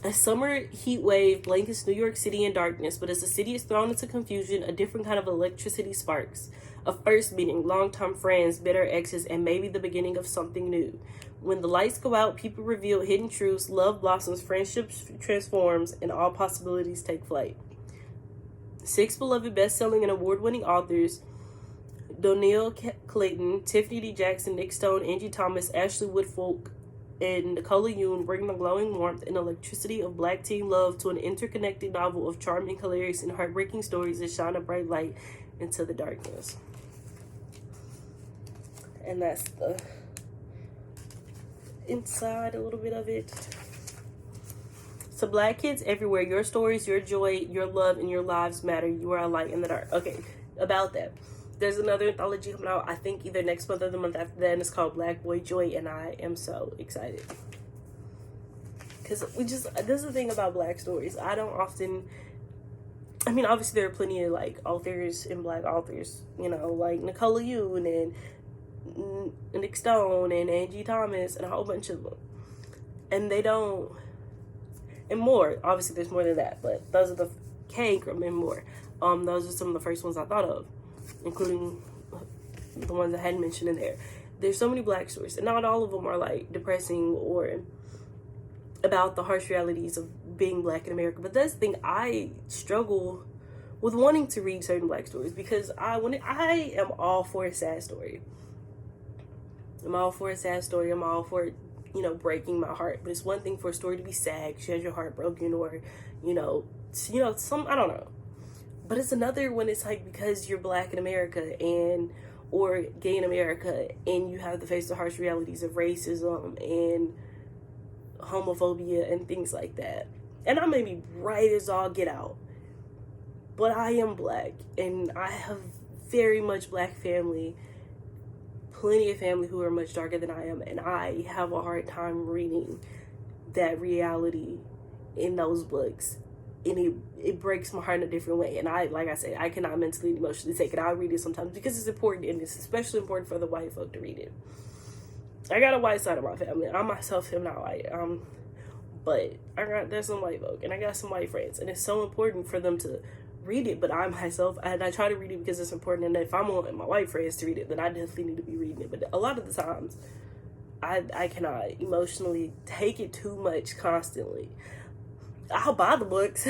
Speaker 1: A summer heat wave blankets New York City in darkness, but as the city is thrown into confusion, a different kind of electricity sparks. A first meeting, long-term friends, bitter exes, and maybe the beginning of something new. When the lights go out, people reveal hidden truths, love blossoms, friendships transforms, and all possibilities take flight. 6 beloved best-selling and award-winning authors, Donnell Clayton, Tiffany D. Jackson, Nick Stone, Angie Thomas, Ashley Woodfolk, and Nicola Yoon bring the glowing warmth and electricity of Black teen love to an interconnected novel of charming, hilarious, and heartbreaking stories that shine a bright light into the darkness. And that's the inside a little bit of it. So Black kids everywhere, your stories, your joy, your love, and your lives matter. You are a light in the dark. Okay, about that. There's another anthology coming out, I think either next month or the month after that, and it's called Black Boy Joy, and I am so excited. Because this is the thing about Black stories. I don't often, I mean, obviously there are plenty of, like, authors and Black authors, you know, like Nicola Yoon and Nick Stone and Angie Thomas and a whole bunch of them. And they don't, and more. Obviously, there's more than that, but those are the K. Ingram and more. Those are some of the first ones I thought of, including the ones I hadn't mentioned in there. There's so many black stories, and not all of them are like depressing or about the harsh realities of being black in America. But that's the thing, I struggle with wanting to read certain black stories because I am all for a sad story. I'm all for a sad story. I'm all for, you know, breaking my heart. But it's one thing for a story to be sad, she has your heart broken, or, you know, some, I don't know. But it's another when it's like because you're black in America and or gay in America and you have to face the harsh realities of racism and homophobia and things like that. And I may be bright as all get out, but I am black and I have very much black family, plenty of family who are much darker than I am, and I have a hard time reading that reality in those books. And it breaks my heart in a different way. And like I said, I cannot mentally and emotionally take it. I'll read it sometimes because it's important, and it's especially important for the white folk to read it. I got a white side of my family. I myself am not white. But there's some white folk and I got some white friends, and it's so important for them to read it. But I myself, I try to read it because it's important, and if I want my white friends to read it, then I definitely need to be reading it. But a lot of the times I cannot emotionally take it too much constantly. I'll buy the books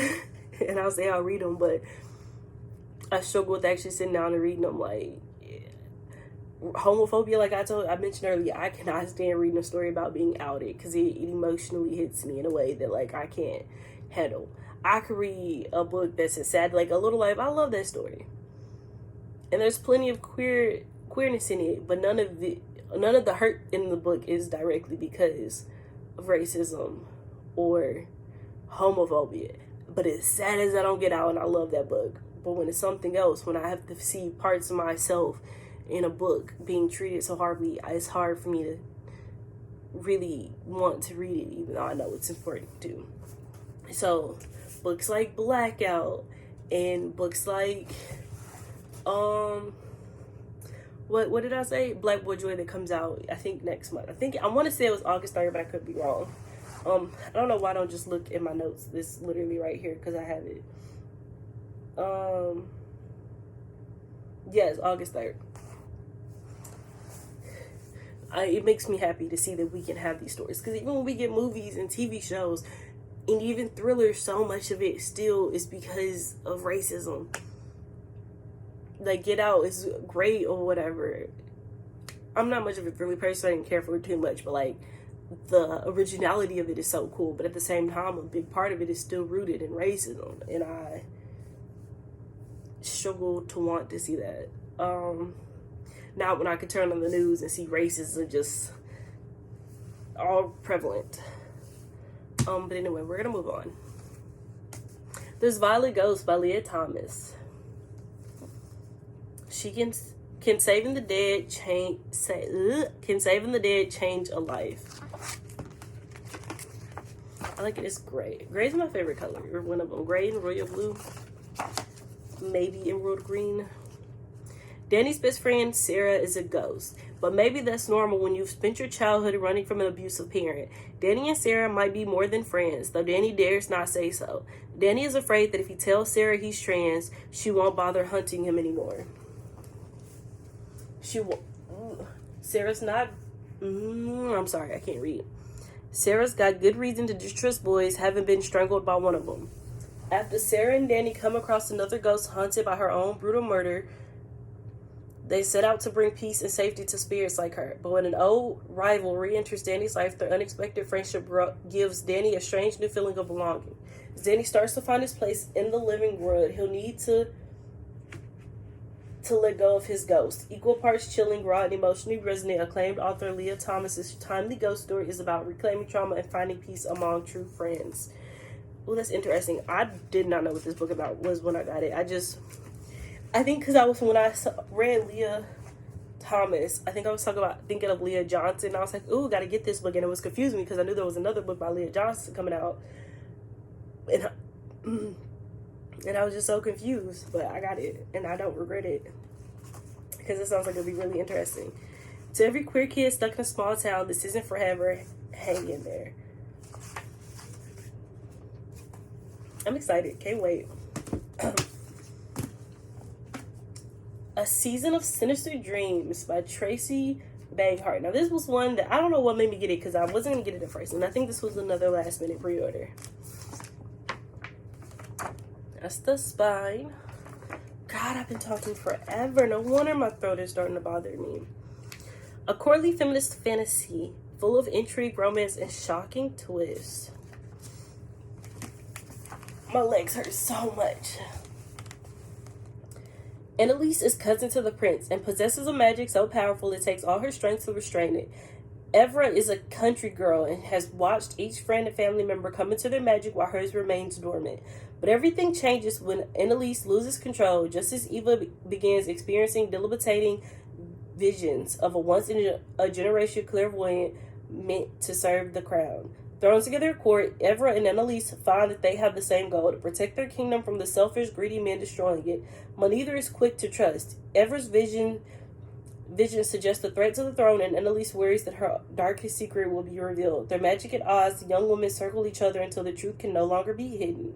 Speaker 1: and I'll say I'll read them, but I struggle with actually sitting down and reading them. Like homophobia, like I mentioned earlier, I cannot stand reading a story about being outed because it emotionally hits me in a way that like I can't handle. I could read a book that's a sad, like A Little Life. I love that story, and there's plenty of queerness in it, but none of the hurt in the book is directly because of racism or homophobia. But as sad as I don't get out, and I love that book, but when it's something else, when I have to see parts of myself in a book being treated so horribly, it's hard for me to really want to read it, even though I know it's important to. So books like Blackout and books like what did I say? Black Boy Joy, that comes out I think next month. I want to say it was August 3rd, but I could be wrong. I don't know why I don't just look at my notes. This literally right here because I have it. Yes, August 3rd. It makes me happy to see that we can have these stories, because even when we get movies and TV shows and even thrillers, so much of it still is because of racism. Like Get Out is great or whatever. I'm not much of a thriller person. I didn't care for it too much, but like the originality of it is so cool. But at the same time, a big part of it is still rooted in racism, and I struggle to want to see that. Now when I could turn on the news and see racism just all prevalent. But anyway, we're gonna move on. There's Violet Ghost by Leah Thomas. She can saving the dead change a life. I like it. It's gray. Gray's my favorite color. Or one of them. Gray and royal blue. Maybe emerald green. Danny's best friend, Sarah, is a ghost. But maybe that's normal when you've spent your childhood running from an abusive parent. Danny and Sarah might be more than friends, though Danny dares not say so. Danny is afraid that if he tells Sarah he's trans, she won't bother hunting him anymore. Sarah's not... I'm sorry, I can't read. Sarah's got good reason to distrust boys, having been strangled by one of them. After Sarah and Danny come across another ghost haunted by her own brutal murder, they set out to bring peace and safety to spirits like her. But when an old rival re-enters Danny's life, their unexpected friendship gives Danny a strange new feeling of belonging. As Danny starts to find his place in the living world, he'll need to let go of his ghost. Equal parts chilling, raw, and emotionally resonant, acclaimed author Leah Thomas's timely ghost story is about reclaiming trauma and finding peace among true friends. Oh, that's interesting. I did not know what this book about was when I got it. I think because when I read Leah Thomas, I think I was thinking of Leah Johnson. And I was like, ooh, gotta get this book. And it was confusing me because I knew there was another book by Leah Johnson coming out. And I was just so confused. But I got it. And I don't regret it. Because it sounds like it'll be really interesting. To every queer kid stuck in a small town, this isn't forever. Hang in there. I'm excited. Can't wait. A Season of Sinister Dreams by Tracy Banghart. Now, this was one that I don't know what made me get it because I wasn't going to get it at first. And I think this was another last minute pre-order. That's the spine. God, I've been talking forever. No wonder my throat is starting to bother me. A courtly feminist fantasy full of intrigue, romance, and shocking twists. My legs hurt so much. Annalise is cousin to the prince and possesses a magic so powerful it takes all her strength to restrain it. Evra is a country girl and has watched each friend and family member come into their magic while hers remains dormant. But everything changes when Annalise loses control, just as Eva begins experiencing debilitating visions of a once-in-a-generation clairvoyant meant to serve the crown. Thrown together at court, Evra and Annalise find that they have the same goal, to protect their kingdom from the selfish, greedy men destroying it, but neither is quick to trust. Evra's vision suggests a threat to the throne, and Annalise worries that her darkest secret will be revealed. Their magic at odds, the young women circle each other until the truth can no longer be hidden.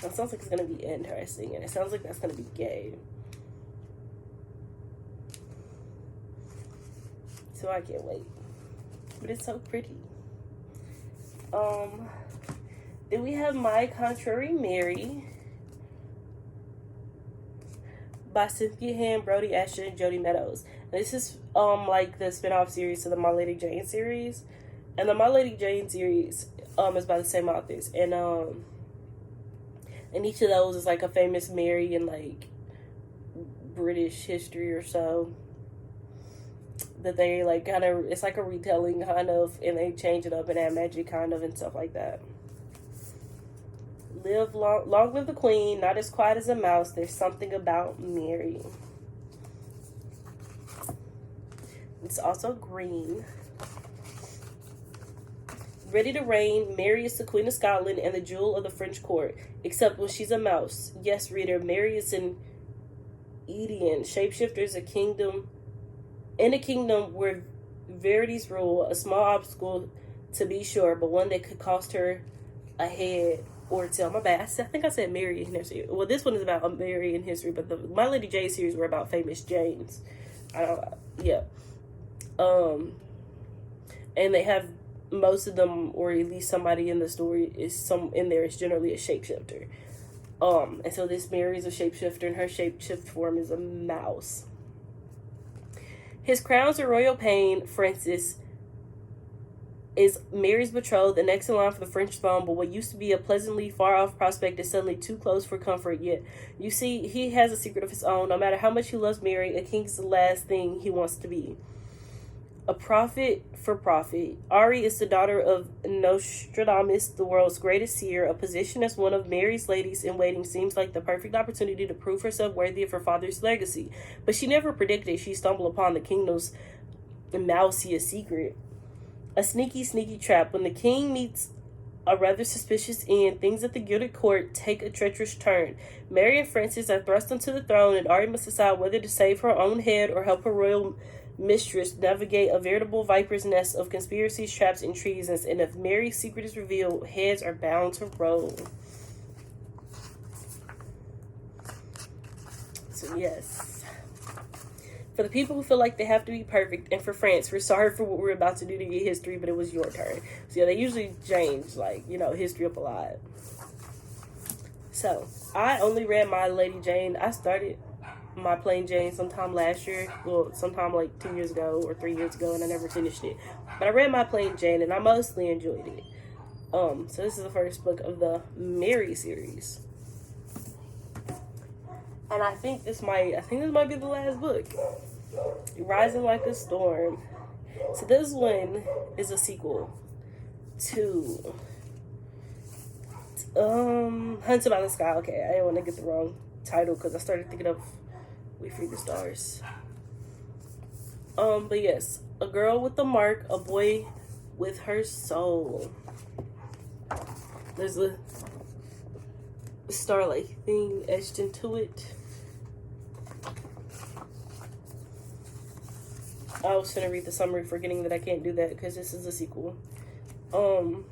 Speaker 1: That sounds like it's going to be interesting, and it sounds like that's going to be gay. So I can't wait. But it's so pretty. Then we have My Contrary Mary by Cynthia Hand, Brody Asher, and Jody Meadows. And this is like the spin-off series to the My Lady Jane series. And the My Lady Jane series is by the same authors. And each of those is like a famous Mary in like British history or so. That they like kind of, it's like a retelling kind of, and they change it up and add magic kind of and stuff like that. Long live the queen, not as quiet as a mouse, there's something about Mary. It's also green. Ready to reign, Mary is the Queen of Scotland and the jewel of the French court, except when she's a mouse. Yes, reader, Mary is an Edian. Shapeshifter is a kingdom where verities rule, a small obstacle to be sure, but one that could cost her a head or tail. My bad. I think I said Mary in history. Well, this one is about Mary in history, but the My Lady Jane series were about famous Janes. Yeah. And they have most of them, or at least somebody in the story is generally a shapeshifter. And so this Mary is a shapeshifter, and her shapeshift form is a mouse. His Crowns of Royal Pain, Francis, is Mary's betrothed, the next in line for the French throne, but what used to be a pleasantly far-off prospect is suddenly too close for comfort. Yet, you see, he has a secret of his own. No matter how much he loves Mary, a king is the last thing he wants to be. A prophet for profit. Ari is the daughter of Nostradamus, the world's greatest seer. A position as one of Mary's ladies in waiting seems like the perfect opportunity to prove herself worthy of her father's legacy. But she never predicted she'd stumble upon the kingdom's mousiest secret. A sneaky, sneaky trap. When the king meets a rather suspicious end, things at the gilded court take a treacherous turn. Mary and Francis are thrust onto the throne, and Ari must decide whether to save her own head or help her royal mistress navigate a veritable viper's nest of conspiracies, traps, and treasons. And if Mary's secret is revealed, heads are bound to roll. So yes, for the people who feel like they have to be perfect, and for France, we're sorry for what we're about to do to your history, but it was your turn. So yeah, they usually change, like, history up a lot. So I only read My Lady Jane. I started My Plain Jane sometime last year, well, sometime like 2 years ago or 3 years ago, and I never finished it. But I read My Plain Jane, and I mostly enjoyed it. So this is the first book of the Mary series, and I think this might be the last book. Rising Like a Storm. So this one is a sequel to Hunted by the Sky. Okay, I didn't want to get the wrong title because I started thinking of We Free the Stars. But yes, a girl with a mark, a boy with her soul. There's a starlight thing etched into it. I was gonna read the summary, forgetting that I can't do that because this is a sequel. But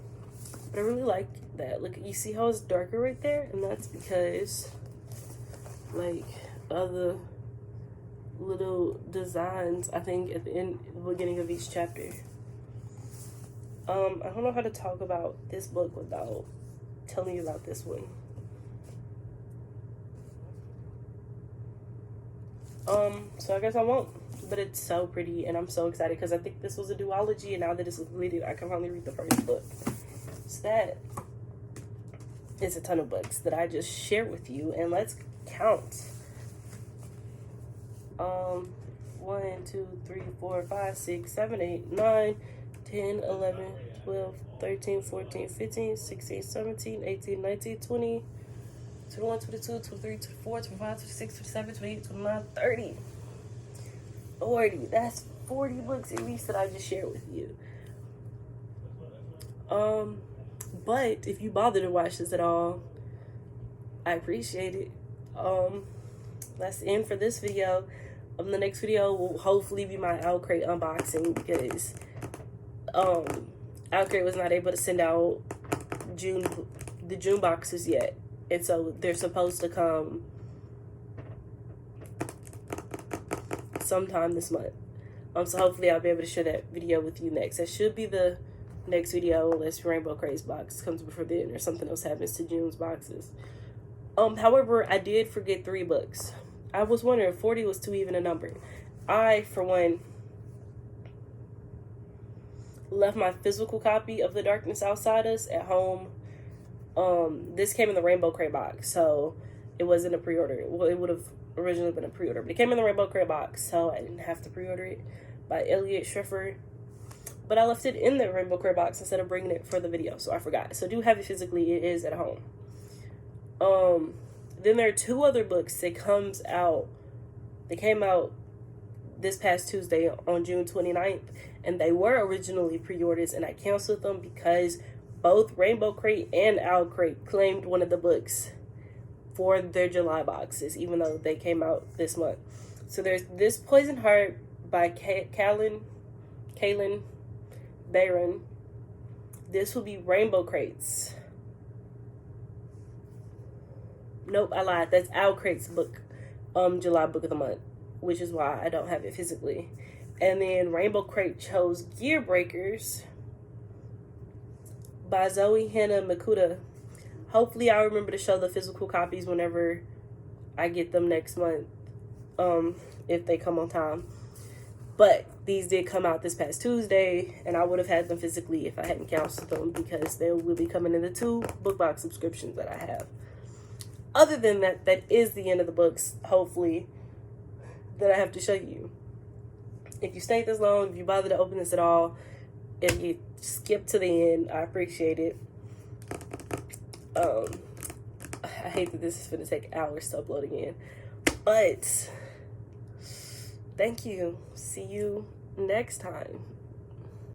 Speaker 1: I really like that. Look, you see how it's darker right there? And that's because, like, other little designs, I think, at the beginning of each chapter. I don't know how to talk about this book without telling you about this one. So I guess I won't. But it's so pretty, and I'm so excited because I think this was a duology, and now that it's completed, I can finally read the first book. So that is a ton of books that I just shared with you, and let's count. 1, 2, 3, 4, 5, 6, 7, 8, 9, 10, 11, 12, 13, 14, 15, 16, 17, 18, 19, 20, 21, 22, 23, 24, 25, 26, 27, 28, 29, 30. 40. That's 40 books at least that I just shared with you. But if you bother to watch this at all, I appreciate it. That's the end for this video. The next video will hopefully be my Outcrate unboxing because Outcrate was not able to send out the June boxes yet, and so they're supposed to come sometime this month. So hopefully I'll be able to share that video with you next. That should be the next video, unless Rainbow Craze box comes before then or something else happens to June's boxes. However, I did forget 3 books. I was wondering if 40 was too even a number. I, for one, left my physical copy of The Darkness Outside Us at home. This came in the Rainbow Crate box, so it wasn't a pre-order. Well, it would have originally been a pre-order, but it came in the Rainbow Crate box, so I didn't have to pre-order it, by Elliot Schiffer. But I left it in the Rainbow Crate box instead of bringing it for the video, so I forgot. So do have it physically. It is at home. Then there are 2 other books that came out this past Tuesday on June 29th, and they were originally pre-orders, and I canceled them because both Rainbow Crate and Owl Crate claimed one of the books for their July boxes, even though they came out this month. So there's This Poison Heart by Kaylin Barron. This will be Rainbow Crate's. Nope, I lied. That's Owl Crate's book, July book of the month, which is why I don't have it physically. And then Rainbow Crate chose Gear Breakers by Zoe Hannah Makuta. Hopefully I'll remember to show the physical copies whenever I get them next month, if they come on time. But these did come out this past Tuesday, and I would have had them physically if I hadn't canceled them, because they will be coming in the 2 book box subscriptions that I have. Other than that, that is the end of the books, hopefully, that I have to show you. If you stayed this long, if you bothered to open this at all, if you skip to the end, I appreciate it. I hate that this is going to take hours to upload again. But thank you. See you next time.